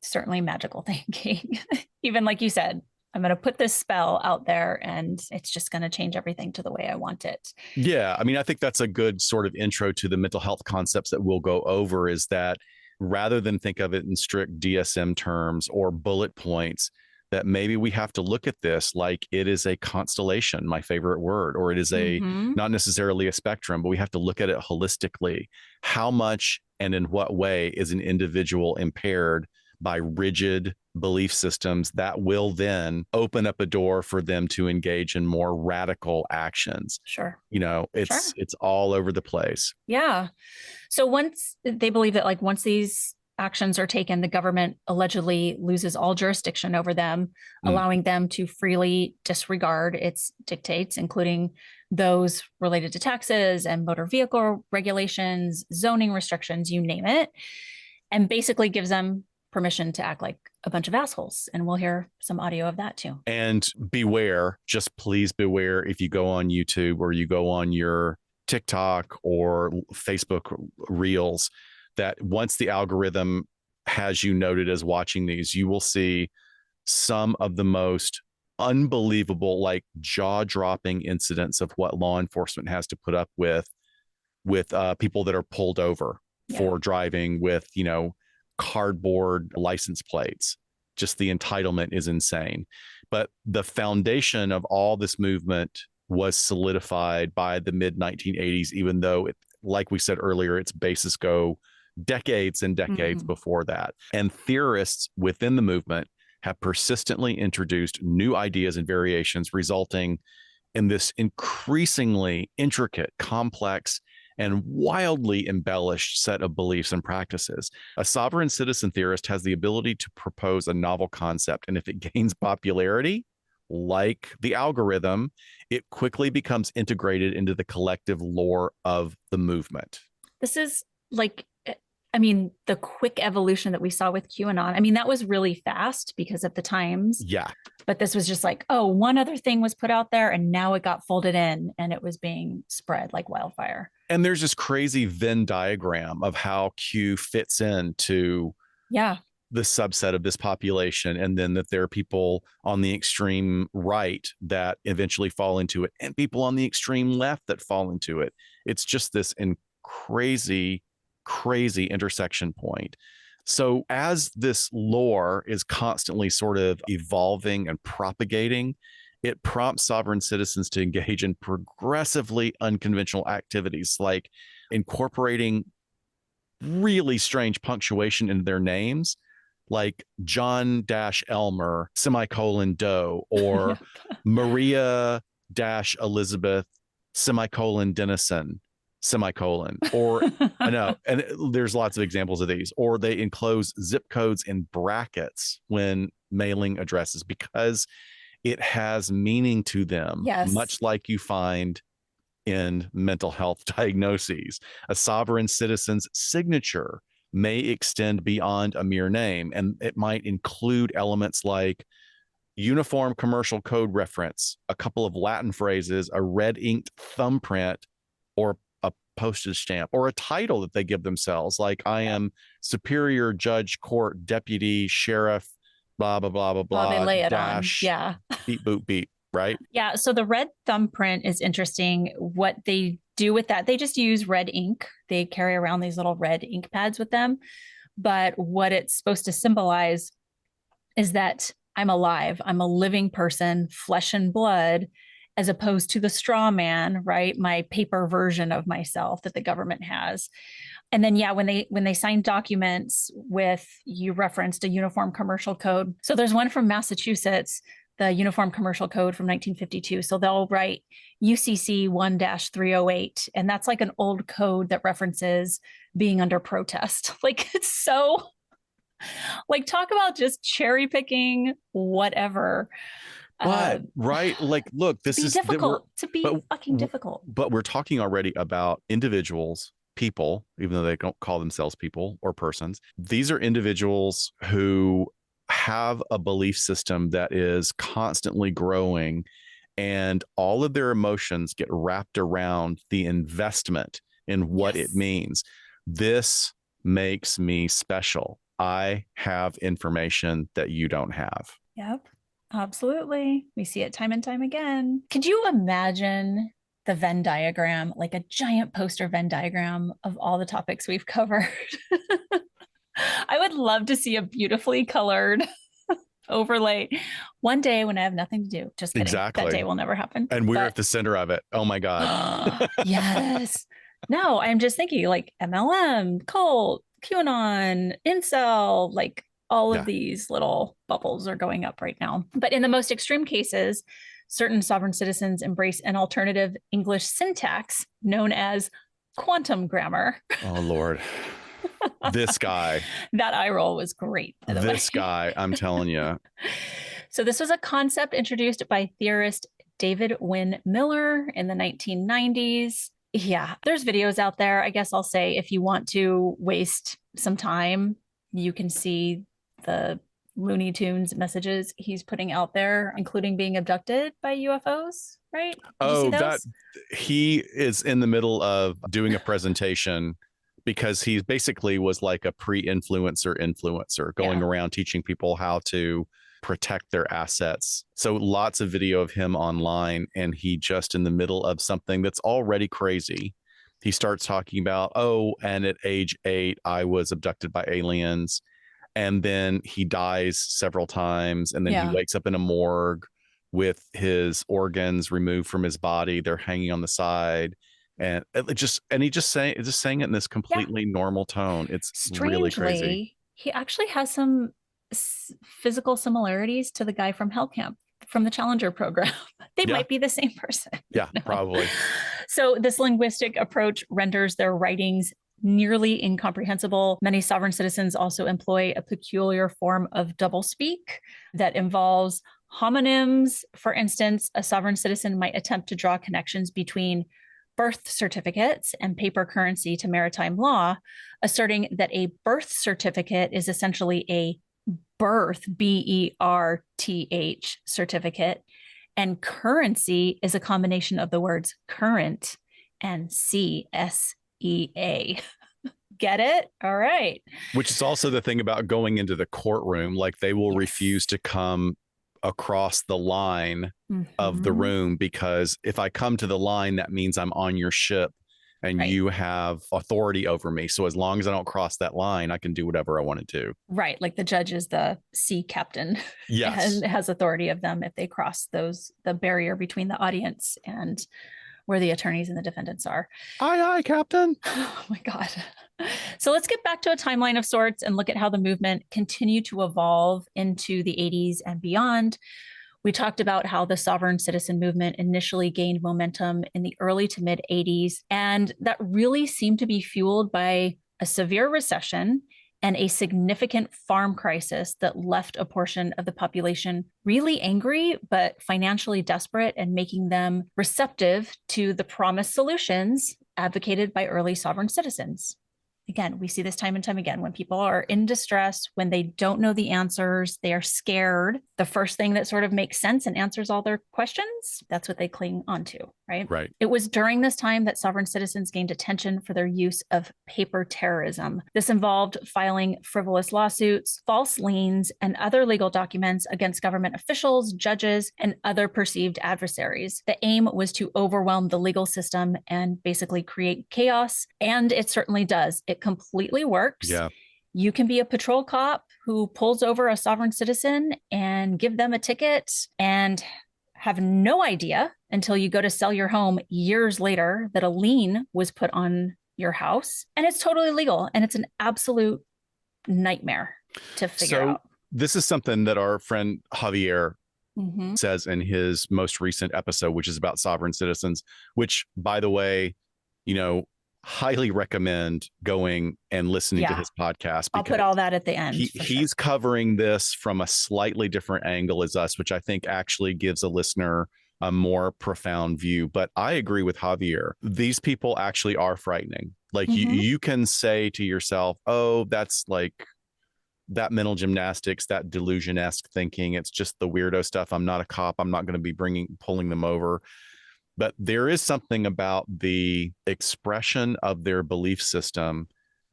certainly magical thinking. Even like you said, I'm going to put this spell out there and it's just going to change everything to the way I want it. Yeah. I mean, I think that's a good sort of intro to the mental health concepts that we'll go over, is that rather than think of it in strict DSM terms or bullet points, that maybe we have to look at this like it is a constellation, my favorite word, or it is a not necessarily a spectrum, but we have to look at it holistically. How much and in what way is an individual impaired by rigid belief systems that will then open up a door for them to engage in more radical actions? Sure. It's all over the place. Yeah. So once they believe that, like, once these actions are taken, the government allegedly loses all jurisdiction over them, allowing them to freely disregard its dictates, including those related to taxes and motor vehicle regulations, zoning restrictions, you name it, and basically gives them permission to act like a bunch of assholes. And we'll hear some audio of that too. And beware, just please beware, if you go on YouTube or you go on your TikTok or Facebook Reels, that once the algorithm has you noted as watching these, you will see some of the most unbelievable, like jaw-dropping incidents of what law enforcement has to put up with people that are pulled over for driving with, cardboard license plates. Just the entitlement is insane. But the foundation of all this movement was solidified by the mid 1980s, even though like we said earlier, its basis go decades and decades before that. And theorists within the movement have persistently introduced new ideas and variations, resulting in this increasingly intricate, complex, and wildly embellished set of beliefs and practices. A sovereign citizen theorist has the ability to propose a novel concept, and if it gains popularity, like the algorithm, it quickly becomes integrated into the collective lore of the movement. This is like, the quick evolution that we saw with QAnon. That was really fast because of the times. Yeah. But this was just like, one other thing was put out there and now it got folded in and it was being spread like wildfire. And there's this crazy Venn diagram of how Q fits into the subset of this population. And then that there are people on the extreme right that eventually fall into it and people on the extreme left that fall into it. It's just this crazy intersection point So as this lore is constantly sort of evolving and propagating, it prompts sovereign citizens to engage in progressively unconventional activities like incorporating really strange punctuation into their names, like John Elmer semicolon Doe, or Maria Elizabeth semicolon Dennison semicolon, or I know, and there's lots of examples of these, or they enclose zip codes in brackets when mailing addresses because it has meaning to them, much like you find in mental health diagnoses. A sovereign citizen's signature may extend beyond a mere name, and it might include elements like uniform commercial code reference, a couple of Latin phrases, a red inked thumbprint, or a postage stamp, or a title that they give themselves, like I am Superior Judge Court Deputy Sheriff, blah, blah, blah, blah, blah. They lay it dash, on. Yeah. Beep, boop, beep. Right? Yeah. So the red thumbprint is interesting. What they do with that, they just use red ink. They carry around these little red ink pads with them. But what it's supposed to symbolize is that I'm alive. I'm a living person, flesh and blood, as opposed to the straw man, right? My paper version of myself that the government has. And then, yeah, when they sign documents with, you referenced a uniform commercial code. So there's one from Massachusetts, the Uniform Commercial Code from 1952. So they'll write UCC 1-308. And that's like an old code that references being under protest. Like, it's so, like, talk about just cherry picking whatever. But right, like, look, this is difficult to be fucking difficult. But we're talking already about individuals, people, even though they don't call themselves people or persons. These are individuals who have a belief system that is constantly growing, and all of their emotions get wrapped around the investment in what it means. This makes me special. I have information that you don't have. Yep, absolutely. We see it time and time again. Could you imagine the Venn diagram, like a giant poster Venn diagram of all the topics we've covered? I would love to see a beautifully colored overlay one day when I have nothing to do. Just kidding. Exactly. That day will never happen. And we're at the center of it. Oh my God. Yes. No, I'm just thinking like MLM, cult, QAnon, incel, like all of these little bubbles are going up right now. But in the most extreme cases, certain sovereign citizens embrace an alternative English syntax known as quantum grammar. Oh, Lord. This guy. That eye roll was great. This guy, I'm telling you. So this was a concept introduced by theorist David Wynn Miller in the 1990s. Yeah, there's videos out there. I guess I'll say if you want to waste some time, you can see the Looney Tunes messages he's putting out there, including being abducted by UFOs, right? That he is in the middle of doing a presentation because he basically was like a influencer going around teaching people how to protect their assets. So lots of video of him online, and he just in the middle of something that's already crazy. He starts talking about, and at age 8, I was abducted by aliens. And then he dies several times. And then he wakes up in a morgue with his organs removed from his body. They're hanging on the side. And he just saying it in this completely normal tone. It's strangely, really crazy. He actually has some physical similarities to the guy from Hell Camp from the Challenger program. They might be the same person. Yeah, probably. So this linguistic approach renders their writings nearly incomprehensible. Many sovereign citizens also employ a peculiar form of doublespeak that involves homonyms. For instance, a sovereign citizen might attempt to draw connections between birth certificates and paper currency to maritime law, asserting that a birth certificate is essentially a birth, BERTH certificate, and currency is a combination of the words current and CSEA. Get it? All right. Which is also the thing about going into the courtroom. Like they will refuse to come across the line of the room, because if I come to the line, that means I'm on your ship and you have authority over me. So as long as I don't cross that line, I can do whatever I want to do. Right. Like the judge is the sea captain. Yes. And has authority of them if they cross the barrier between the audience and where the attorneys and the defendants are. Aye, aye, Captain. Oh my God. So let's get back to a timeline of sorts and look at how the movement continued to evolve into the 80s and beyond. We talked about how the sovereign citizen movement initially gained momentum in the early to mid 80s, and that really seemed to be fueled by a severe recession and a significant farm crisis that left a portion of the population really angry, but financially desperate, and making them receptive to the promised solutions advocated by early sovereign citizens. Again, we see this time and time again when people are in distress, when they don't know the answers, they are scared. The first thing that sort of makes sense and answers all their questions, that's what they cling onto, right? Right. It was during this time that sovereign citizens gained attention for their use of paper terrorism. This involved filing frivolous lawsuits, false liens, and other legal documents against government officials, judges, and other perceived adversaries. The aim was to overwhelm the legal system and basically create chaos, and it certainly does. It completely works. Yeah. You can be a patrol cop who pulls over a sovereign citizen and give them a ticket and have no idea until you go to sell your home years later that a lien was put on your house. And it's totally legal. And it's an absolute nightmare to figure out. This is something that our friend Javier says in his most recent episode, which is about sovereign citizens, which, by the way, highly recommend going and listening to his podcast. I'll put all that at the end. He's covering this from a slightly different angle as us, which I think actually gives a listener a more profound view. But I agree with Javier. These people actually are frightening. Like you can say to yourself, oh, that's like that mental gymnastics, that delusion-esque thinking. It's just the weirdo stuff. I'm not a cop. I'm not going to be pulling them over. But there is something about the expression of their belief system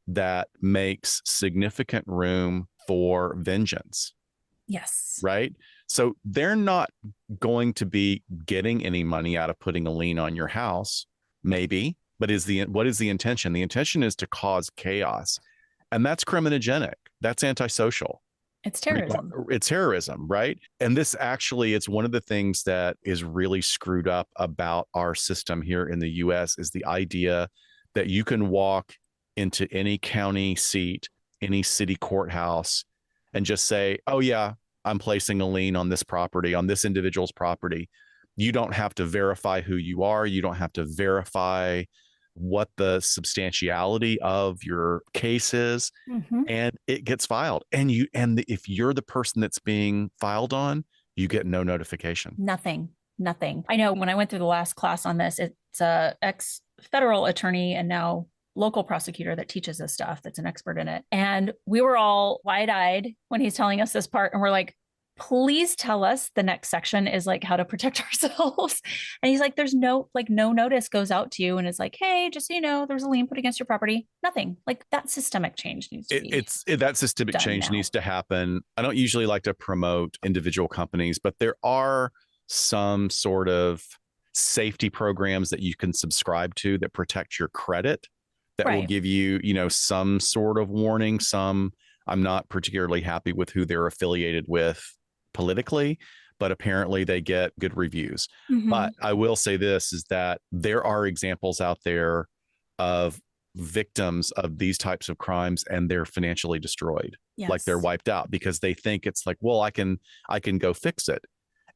that makes significant room for vengeance. Yes. Right? So they're not going to be getting any money out of putting a lien on your house, maybe, but what is the intention? The intention is to cause chaos. And that's criminogenic. That's antisocial. It's terrorism. It's terrorism, right? And this actually, it's one of the things that is really screwed up about our system here in the US is the idea that you can walk into any county seat, any city courthouse, and just say, oh yeah, I'm placing a lien on this property, on this individual's property. You don't have to verify who you are. You don't have to verify what the substantiality of your case is, and it gets filed. And if you're the person that's being filed on, you get no notification. Nothing. I know when I went through the last class on this, it's a ex-federal attorney and now local prosecutor that teaches this stuff, that's an expert in it. And we were all wide-eyed when he's telling us this part, and we're like, please tell us the next section is like how to protect ourselves. And he's like, there's no notice goes out to you. And it's like, hey, just so you know, there's a lien put against your property. Nothing. Like that systemic change needs to be that systemic change needs to happen. I don't usually like to promote individual companies, but there are some sort of safety programs that you can subscribe to that protect your credit, that will give you, some sort of warning. I'm not particularly happy with who they're affiliated with politically, but apparently they get good reviews. But I will say this is that there are examples out there of victims of these types of crimes and they're financially destroyed. Like they're wiped out because they think it's like, well, I can go fix it.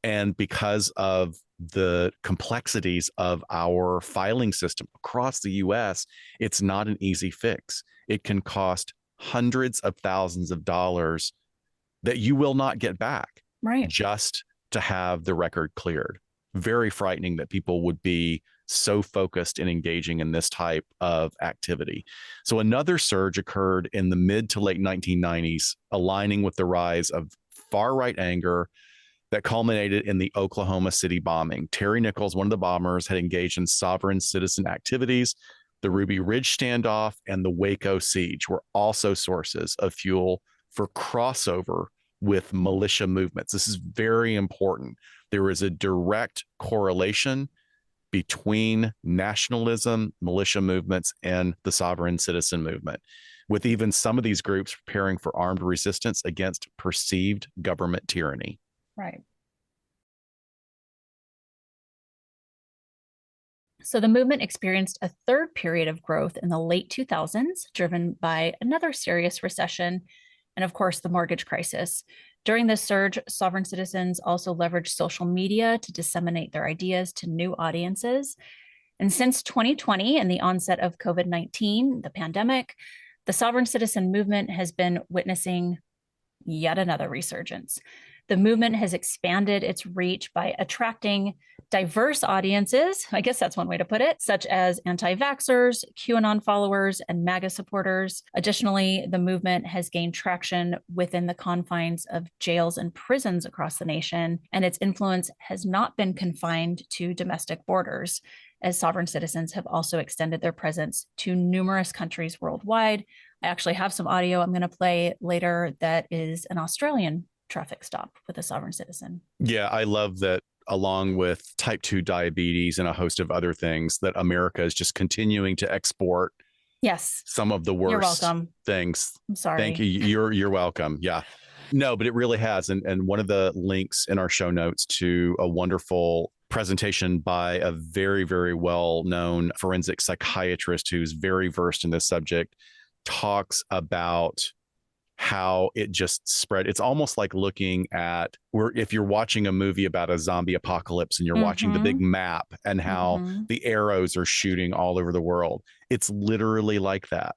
And because of the complexities of our filing system across the US, it's not an easy fix. It can cost hundreds of thousands of dollars that you will not get back, just to have the record cleared. Very frightening that people would be so focused in engaging in this type of activity. So another surge occurred in the mid to late 1990s, aligning with the rise of far-right anger that culminated in the Oklahoma City bombing. Terry Nichols, one of the bombers, had engaged in sovereign citizen activities. The Ruby Ridge standoff and the Waco siege were also sources of fuel for crossover with militia movements. This is very important. There is a direct correlation between nationalism, militia movements, and the sovereign citizen movement, with even some of these groups preparing for armed resistance against perceived government tyranny. Right. So the movement experienced a third period of growth in the late 2000s, driven by another serious recession and, of course, the mortgage crisis. During this surge, sovereign citizens also leveraged social media to disseminate their ideas to new audiences. And since 2020 and the onset of COVID-19, the pandemic, the sovereign citizen movement has been witnessing yet another resurgence. The movement has expanded its reach by attracting diverse audiences, I guess that's one way to put it, such as anti-vaxxers, QAnon followers, and MAGA supporters. Additionally, the movement has gained traction within the confines of jails and prisons across the nation, and its influence has not been confined to domestic borders, as sovereign citizens have also extended their presence to numerous countries worldwide. I actually have some audio I'm going to play later that is an Australian traffic stop with a sovereign citizen. Yeah, I love that, along with type 2 diabetes and a host of other things, that America is just continuing to export some of the worst things. I'm sorry. Thank you. You're welcome. Yeah. No, but it really has. And one of the links in our show notes to a wonderful presentation by a very, very well-known forensic psychiatrist who's very versed in this subject talks about how it just spread. It's almost like looking at if you're watching a movie about a zombie apocalypse and you're watching the big map and how the arrows are shooting all over the world. It's literally like that.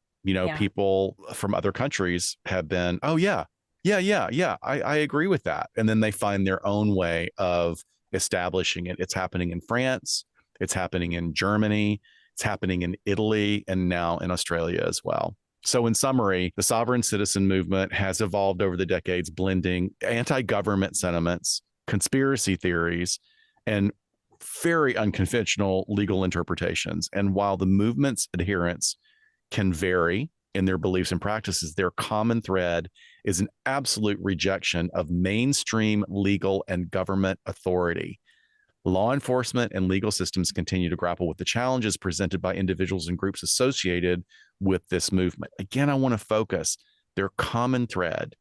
People from other countries have been, oh yeah, I agree with that. And then they find their own way of establishing it. It's happening in France. It's happening in Germany. It's happening in Italy, and now in Australia as well. So in summary, the sovereign citizen movement has evolved over the decades, blending anti-government sentiments, conspiracy theories, and very unconventional legal interpretations. And while the movement's adherents can vary in their beliefs and practices, their common thread is an absolute rejection of mainstream legal and government authority. Law enforcement and legal systems continue to grapple with the challenges presented by individuals and groups associated with this movement. Again, I want to focus. Their common thread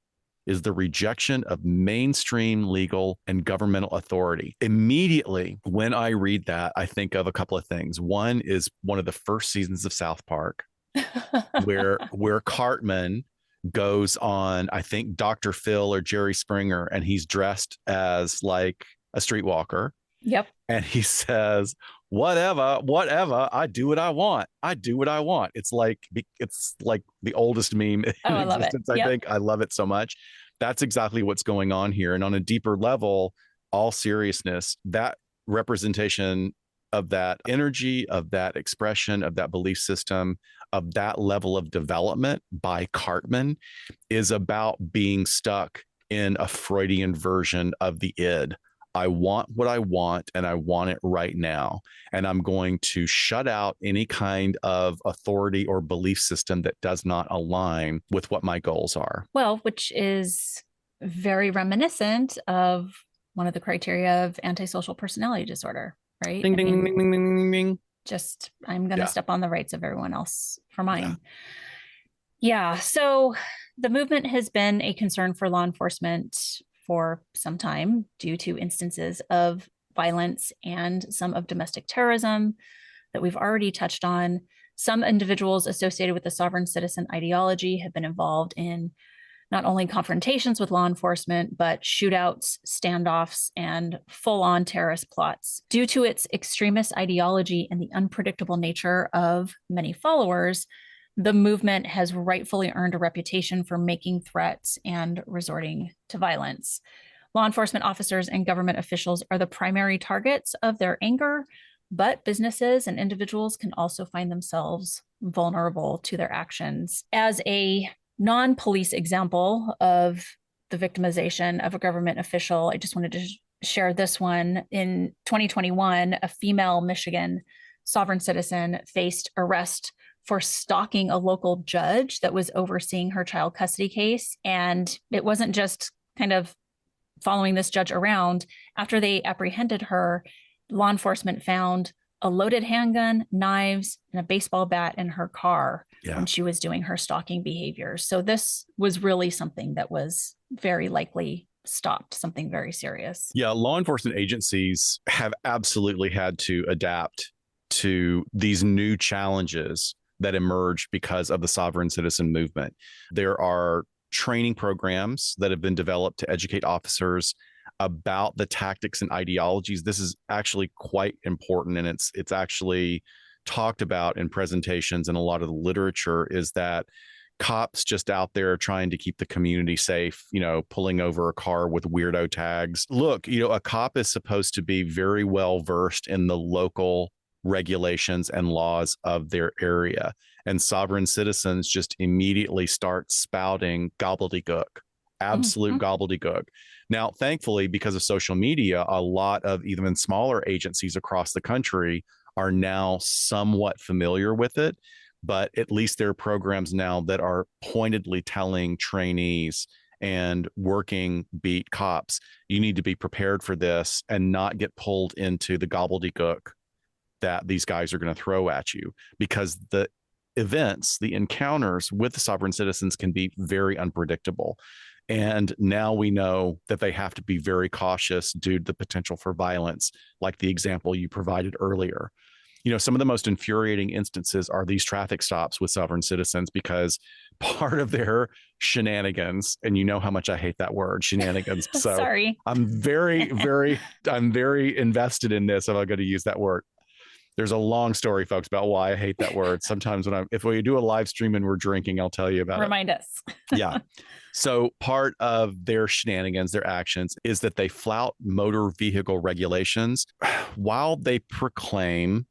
is the rejection of mainstream legal and governmental authority. Immediately, when I read that, I think of a couple of things. One is one of the first seasons of South Park, where Cartman goes on, I think, Dr. Phil or Jerry Springer, and he's dressed as like a streetwalker. Yep. And he says, whatever, I do what I want. It's like the oldest meme in existence. I think I love it so much. That's exactly what's going on here. And on a deeper level, all seriousness, that representation of that energy, of that expression, of that belief system, of that level of development by Cartman is about being stuck in a Freudian version of the id. I want what I want, and I want it right now. And I'm going to shut out any kind of authority or belief system that does not align with what my goals are. Well, which is very reminiscent of one of the criteria of antisocial personality disorder, right? Ding, ding, ding, ding, ding, ding, ding. Just, I'm going to step on the rights of everyone else for mine. Yeah. So the movement has been a concern for law enforcement for some time due to instances of violence and some of domestic terrorism that we've already touched on. Some individuals associated with the sovereign citizen ideology have been involved in not only confrontations with law enforcement, but shootouts, standoffs, and full-on terrorist plots. Due to its extremist ideology and the unpredictable nature of many followers, the movement has rightfully earned a reputation for making threats and resorting to violence. Law enforcement officers and government officials are the primary targets of their anger, but businesses and individuals can also find themselves vulnerable to their actions. As a non-police example of the victimization of a government official, I just wanted to share this one. In 2021, a female Michigan sovereign citizen faced arrest for stalking a local judge that was overseeing her child custody case. And it wasn't just kind of following this judge around. After they apprehended her, law enforcement found a loaded handgun, knives, and a baseball bat in her car when she was doing her stalking behavior. So this was really something that was very likely stopped, something very serious. Yeah, law enforcement agencies have absolutely had to adapt to these new challenges that emerged because of the sovereign citizen movement. There are training programs that have been developed to educate officers about the tactics and ideologies. This is actually quite important, and it's actually talked about in presentations and a lot of the literature, is that cops just out there trying to keep the community safe, pulling over a car with weirdo tags. Look, a cop is supposed to be very well versed in the local regulations and laws of their area. And sovereign citizens just immediately start spouting gobbledygook, absolute gobbledygook. Now, thankfully, because of social media, a lot of even smaller agencies across the country are now somewhat familiar with it. But at least there are programs now that are pointedly telling trainees and working beat cops, you need to be prepared for this and not get pulled into the gobbledygook that these guys are going to throw at you, because the events, the encounters with the sovereign citizens can be very unpredictable. And now we know that they have to be very cautious due to the potential for violence, like the example you provided earlier. Some of the most infuriating instances are these traffic stops with sovereign citizens, because part of their shenanigans, and you know how much I hate that word, shenanigans. So sorry. I'm very invested in this if I'm going to use that word. There's a long story, folks, about why I hate that word. Sometimes if we do a live stream and we're drinking, I'll tell you about Remind us. Yeah. So part of their shenanigans, their actions, is that they flout motor vehicle regulations while they proclaim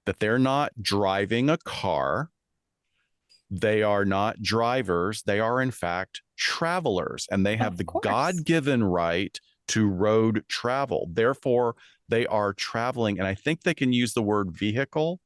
that they're not driving a car. They are not drivers. They are, in fact, travelers, and they have the God-given right to road travel. Therefore, they are traveling. And I think they can use the word vehicle,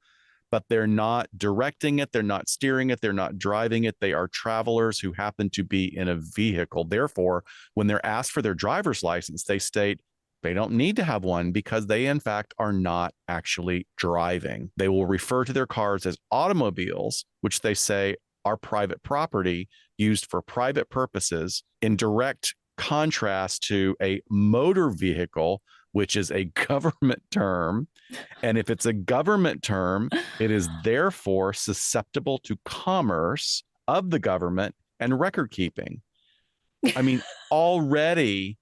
but they're not directing it. They're not steering it. They're not driving it. They are travelers who happen to be in a vehicle. Therefore, when they're asked for their driver's license, they state they don't need to have one because they, in fact, are not actually driving. They will refer to their cars as automobiles, which they say are private property used for private purposes, in direct contrast to a motor vehicle, which is a government term. And if it's a government term, it is therefore susceptible to commerce of the government and record keeping. I mean, already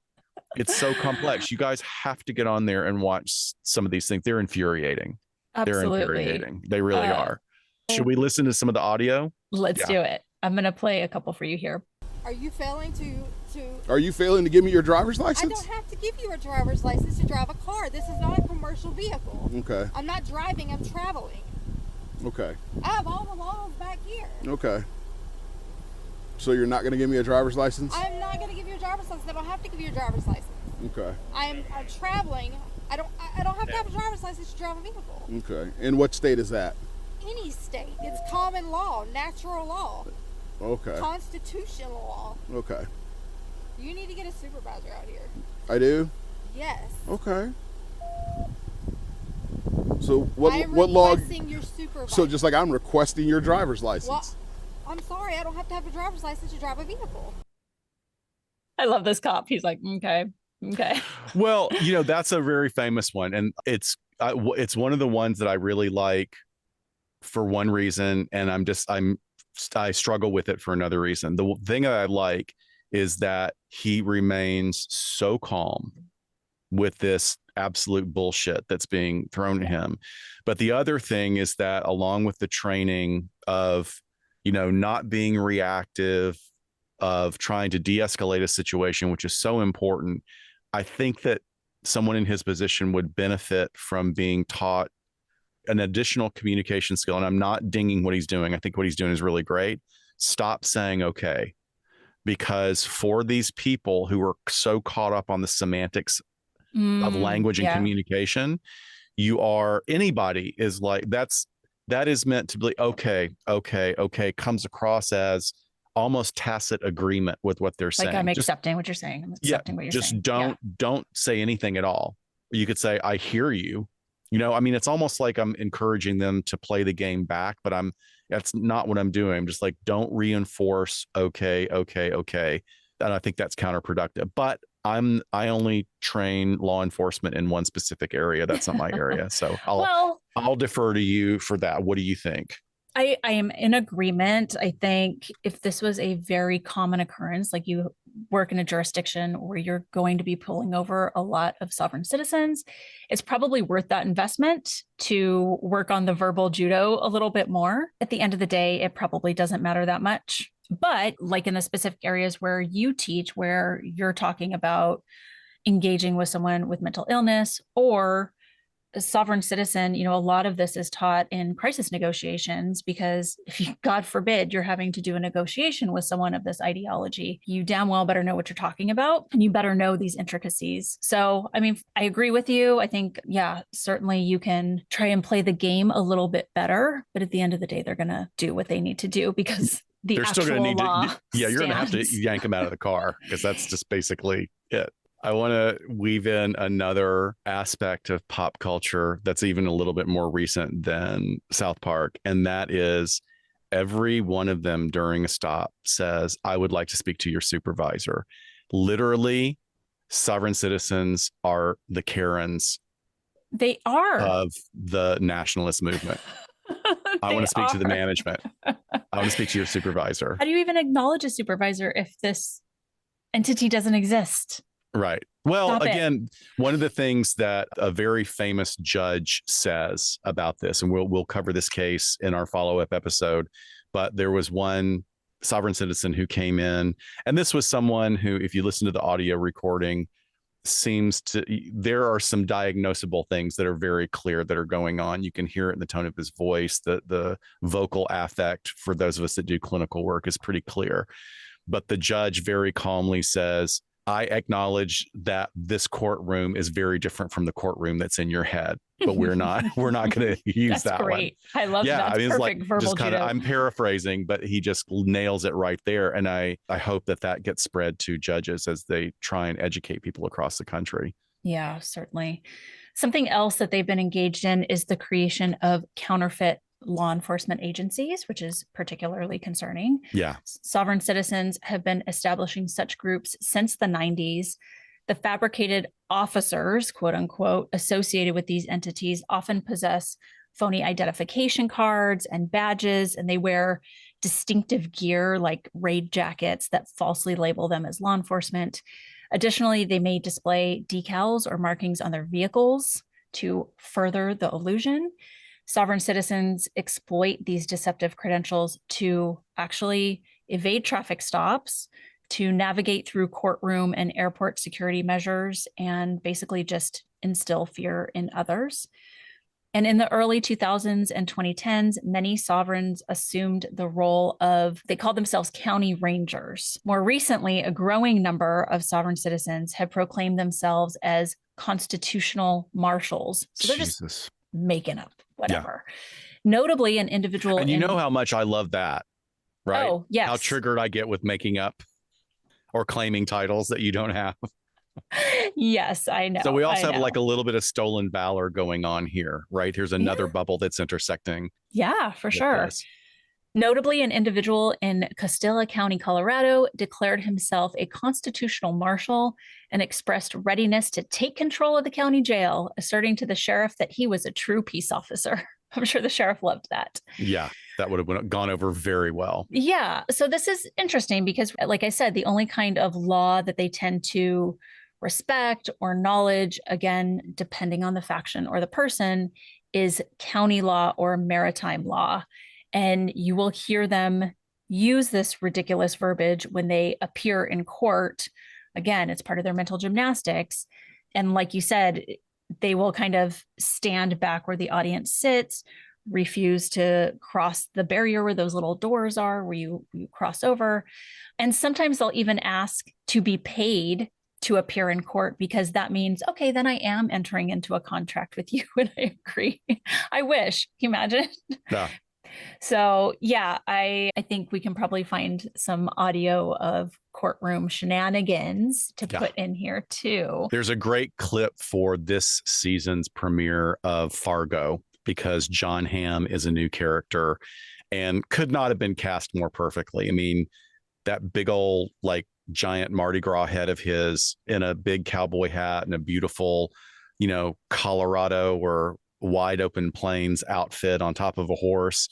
it's so complex. You guys have to get on there and watch some of these things. They're infuriating. Absolutely. They're infuriating. They really are. Should we listen to some of the audio? Let's do it. I'm going to play a couple for you here. Are you failing to Are you failing to give me your driver's license? I don't have to give you a driver's license to drive a car. This is not a commercial vehicle. Okay. I'm not driving, I'm traveling. Okay. I have all the laws back here. Okay. So you're not going to give me a driver's license? I'm not going to give you a driver's license. I don't have to give you a driver's license. Okay. I'm traveling. I don't have to have a driver's license to drive a vehicle. Okay. And what state is that? Any state. It's common law, natural law. Okay. Constitutional law. Okay. You need to get a supervisor out here. I do? Yes. Okay. So what I'm law? requesting your supervisor. So just like I'm requesting your driver's license. Well, I'm sorry, I don't have to have a driver's license to drive a vehicle. I love this cop. He's like, okay. Well, that's a very famous one, and it's one of the ones that I really like for one reason, and I struggle with it for another reason. The thing that I like is that he remains so calm with this absolute bullshit that's being thrown at him. But the other thing is that, along with the training of, not being reactive, of trying to de-escalate a situation, which is so important, I think that someone in his position would benefit from being taught an additional communication skill. And I'm not dinging what he's doing. I think what he's doing is really great. Stop saying okay. Because for these people who are so caught up on the semantics of language and communication, anybody is like, that is meant to be okay, comes across as almost tacit agreement with what they're saying. Like, I'm accepting what you're saying. I'm accepting what you're saying. Just don't say anything at all. You could say, I hear you. I mean, it's almost like I'm encouraging them to play the game back, but that's not what I'm doing. I'm just like, don't reinforce. Okay. And I think that's counterproductive, but I only train law enforcement in one specific area. That's not my area. So I'll defer to you for that. What do you think? I am in agreement. I think if this was a very common occurrence, like you work in a jurisdiction where you're going to be pulling over a lot of sovereign citizens, it's probably worth that investment to work on the verbal judo a little bit more. At the end of the day, it probably doesn't matter that much. But like in the specific areas where you teach, where you're talking about engaging with someone with mental illness or a sovereign citizen, a lot of this is taught in crisis negotiations, because if you, God forbid, you're having to do a negotiation with someone of this ideology, you damn well better know what you're talking about, and you better know these intricacies. So, I mean, I agree with you. I think, certainly you can try and play the game a little bit better, but at the end of the day, they're going to do what they need to do, because they're still going to need law you're going to have to yank them out of the car, because that's just basically it. I want to weave in another aspect of pop culture that's even a little bit more recent than South Park. And that is every one of them during a stop says, I would like to speak to your supervisor. Literally, sovereign citizens are the Karens. They are. Of the nationalist movement. I want to speak to the management. I want to speak to your supervisor. How do you even acknowledge a supervisor if this entity doesn't exist? Right. Well, again, one of the things that a very famous judge says about this, and we'll cover this case in our follow-up episode, but there was one sovereign citizen who came in, and this was someone who, if you listen to the audio recording, there are some diagnosable things that are very clear that are going on. You can hear it in the tone of his voice. The vocal affect, for those of us that do clinical work, is pretty clear. But the judge very calmly says, I acknowledge that this courtroom is very different from the courtroom that's in your head, but we're not going to use that great. one. I love that. That's perfect, like verbal judo. I'm paraphrasing, but he just nails it right there. And I hope that gets spread to judges as they try and educate people across the country. Yeah, certainly. Something else that they've been engaged in is the creation of counterfeit law enforcement agencies, which is particularly concerning. Yeah. Sovereign citizens have been establishing such groups since the 90s. The fabricated officers, quote unquote, associated with these entities often possess phony identification cards and badges, and they wear distinctive gear like raid jackets that falsely label them as law enforcement. Additionally, they may display decals or markings on their vehicles to further the illusion. Sovereign citizens exploit these deceptive credentials to actually evade traffic stops, to navigate through courtroom and airport security measures, and basically just instill fear in others. And in the early 2000s and 2010s, many sovereigns assumed the role of, they called themselves county rangers. More recently, a growing number of sovereign citizens have proclaimed themselves as constitutional marshals. So they're just making up whatever. Yeah. Notably, an individual. And you know how much I love that, right? Oh, yes. How triggered I get with making up or claiming titles that you don't have. Yes, I know. So we also have like a little bit of stolen valor going on here, right? Here's another bubble that's intersecting. Yeah, for sure. Notably, an individual in Costilla County, Colorado, declared himself a constitutional marshal and expressed readiness to take control of the county jail, asserting to the sheriff that he was a true peace officer. I'm sure the sheriff loved that. Yeah, that would have gone over very well. Yeah. So this is interesting because, like I said, the only kind of law that they tend to respect or acknowledge, again, depending on the faction or the person, is county law or maritime law. And you will hear them use this ridiculous verbiage when they appear in court. Again, it's part of their mental gymnastics. And like you said, they will kind of stand back where the audience sits, refuse to cross the barrier where those little doors are, where you cross over. And sometimes they'll even ask to be paid to appear in court, because that means, okay, then I am entering into a contract with you and I agree. I wish. Can you imagine? Yeah. So yeah, I think we can probably find some audio of courtroom shenanigans to put in here too. There's a great clip for this season's premiere of Fargo because Jon Hamm is a new character and could not have been cast more perfectly. I mean, that big old like giant Mardi Gras head of his in a big cowboy hat and a beautiful, Colorado or wide open plains outfit on top of a horse.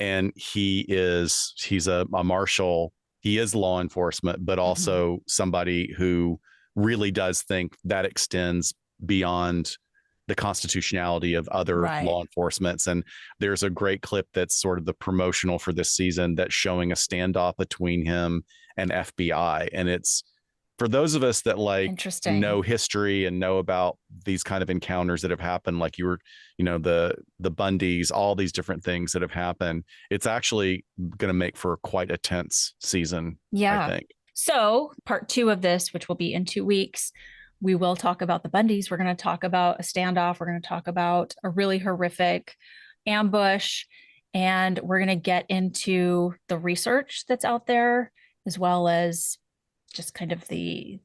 And he's a marshal. He is law enforcement, but also somebody who really does think that extends beyond the constitutionality of other law enforcements. And there's a great clip that's sort of the promotional for this season that's showing a standoff between him and FBI. And it's for those of us that know history and know about these kind of encounters that have happened, like you were, the Bundys, all these different things that have happened. It's actually going to make for quite a tense season. Yeah. I think. So part 2 of this, which will be in 2 weeks, we will talk about the Bundys. We're going to talk about a standoff. We're going to talk about a really horrific ambush, and we're going to get into the research that's out there, as well as just kind of the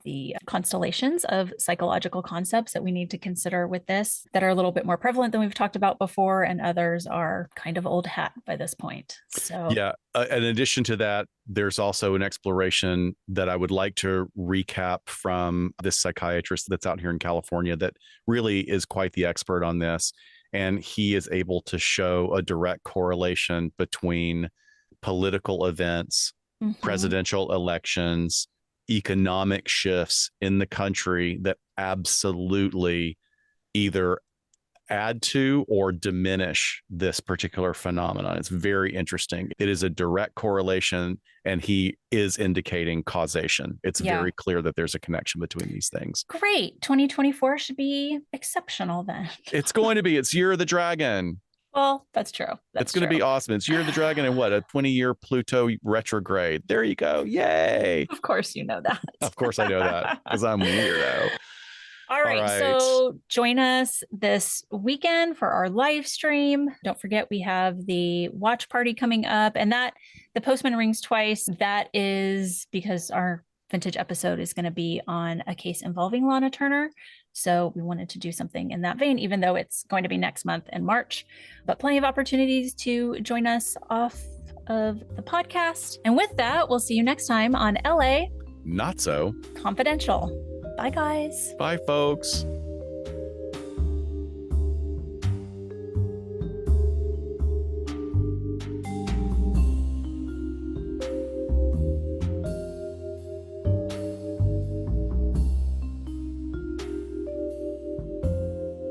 constellations of psychological concepts that we need to consider with this that are a little bit more prevalent than we've talked about before, and others are kind of old hat by this point. So yeah, in addition to that, there's also an exploration that I would like to recap from this psychiatrist that's out here in California that really is quite the expert on this. And he is able to show a direct correlation between political events, presidential elections, economic shifts in the country that absolutely either add to or diminish this particular phenomenon. It's very interesting. It is a direct correlation, and he is indicating causation. It's very clear that there's a connection between these things. Great. 2024 should be exceptional then. It's going to be. It's Year of the Dragon. Well, that's true. It's going to be awesome. It's Year of the Dragon and what? A 20-year Pluto retrograde. There you go. Yay. Of course you know that. Of course I know that because I'm a weirdo. All right. So join us this weekend for our live stream. Don't forget we have the watch party coming up, and that the Postman Rings Twice. That is because our vintage episode is going to be on a case involving Lana Turner. So we wanted to do something in that vein, even though it's going to be next month in March, but plenty of opportunities to join us off of the podcast. And with that, we'll see you next time on LA Not So Confidential. Bye, guys. Bye, folks.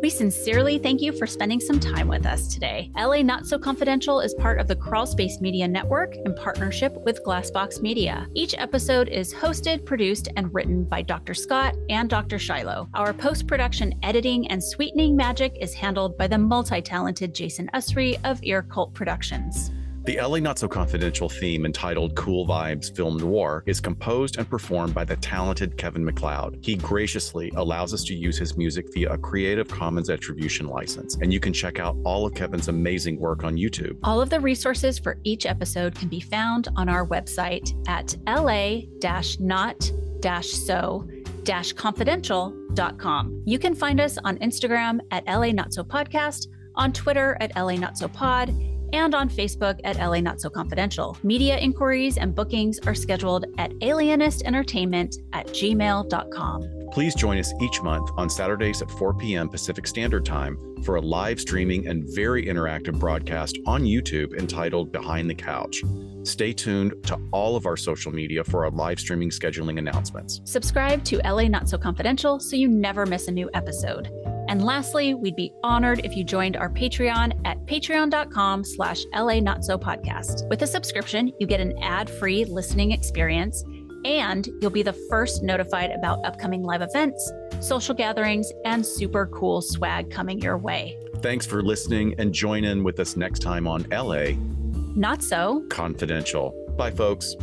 We sincerely thank you for spending some time with us today. LA Not So Confidential is part of the Crawlspace Media Network in partnership with Glassbox Media. Each episode is hosted, produced, and written by Dr. Scott and Dr. Shiloh. Our post-production editing and sweetening magic is handled by the multi-talented Jason Usry of Ear Cult Productions. The LA Not So Confidential theme entitled Cool Vibes Film Noir is composed and performed by the talented Kevin MacLeod. He graciously allows us to use his music via a Creative Commons Attribution license, and you can check out all of Kevin's amazing work on YouTube. All of the resources for each episode can be found on our website at la-not-so-confidential.com. You can find us on Instagram at LA Not So Podcast, on Twitter at LA Not So Pod, and on Facebook at LA Not So Confidential. Media inquiries and bookings are scheduled at alienistentertainment@gmail.com. Please join us each month on Saturdays at 4 p.m. Pacific Standard Time for a live streaming and very interactive broadcast on YouTube entitled Behind the Couch. Stay tuned to all of our social media for our live streaming scheduling announcements. Subscribe to LA Not So Confidential so you never miss a new episode. And lastly, we'd be honored if you joined our Patreon at patreon.com/LA Not So Podcast. With a subscription, you get an ad-free listening experience, and you'll be the first notified about upcoming live events, social gatherings, and super cool swag coming your way. Thanks for listening, and join in with us next time on LA Not So Confidential. Bye, folks.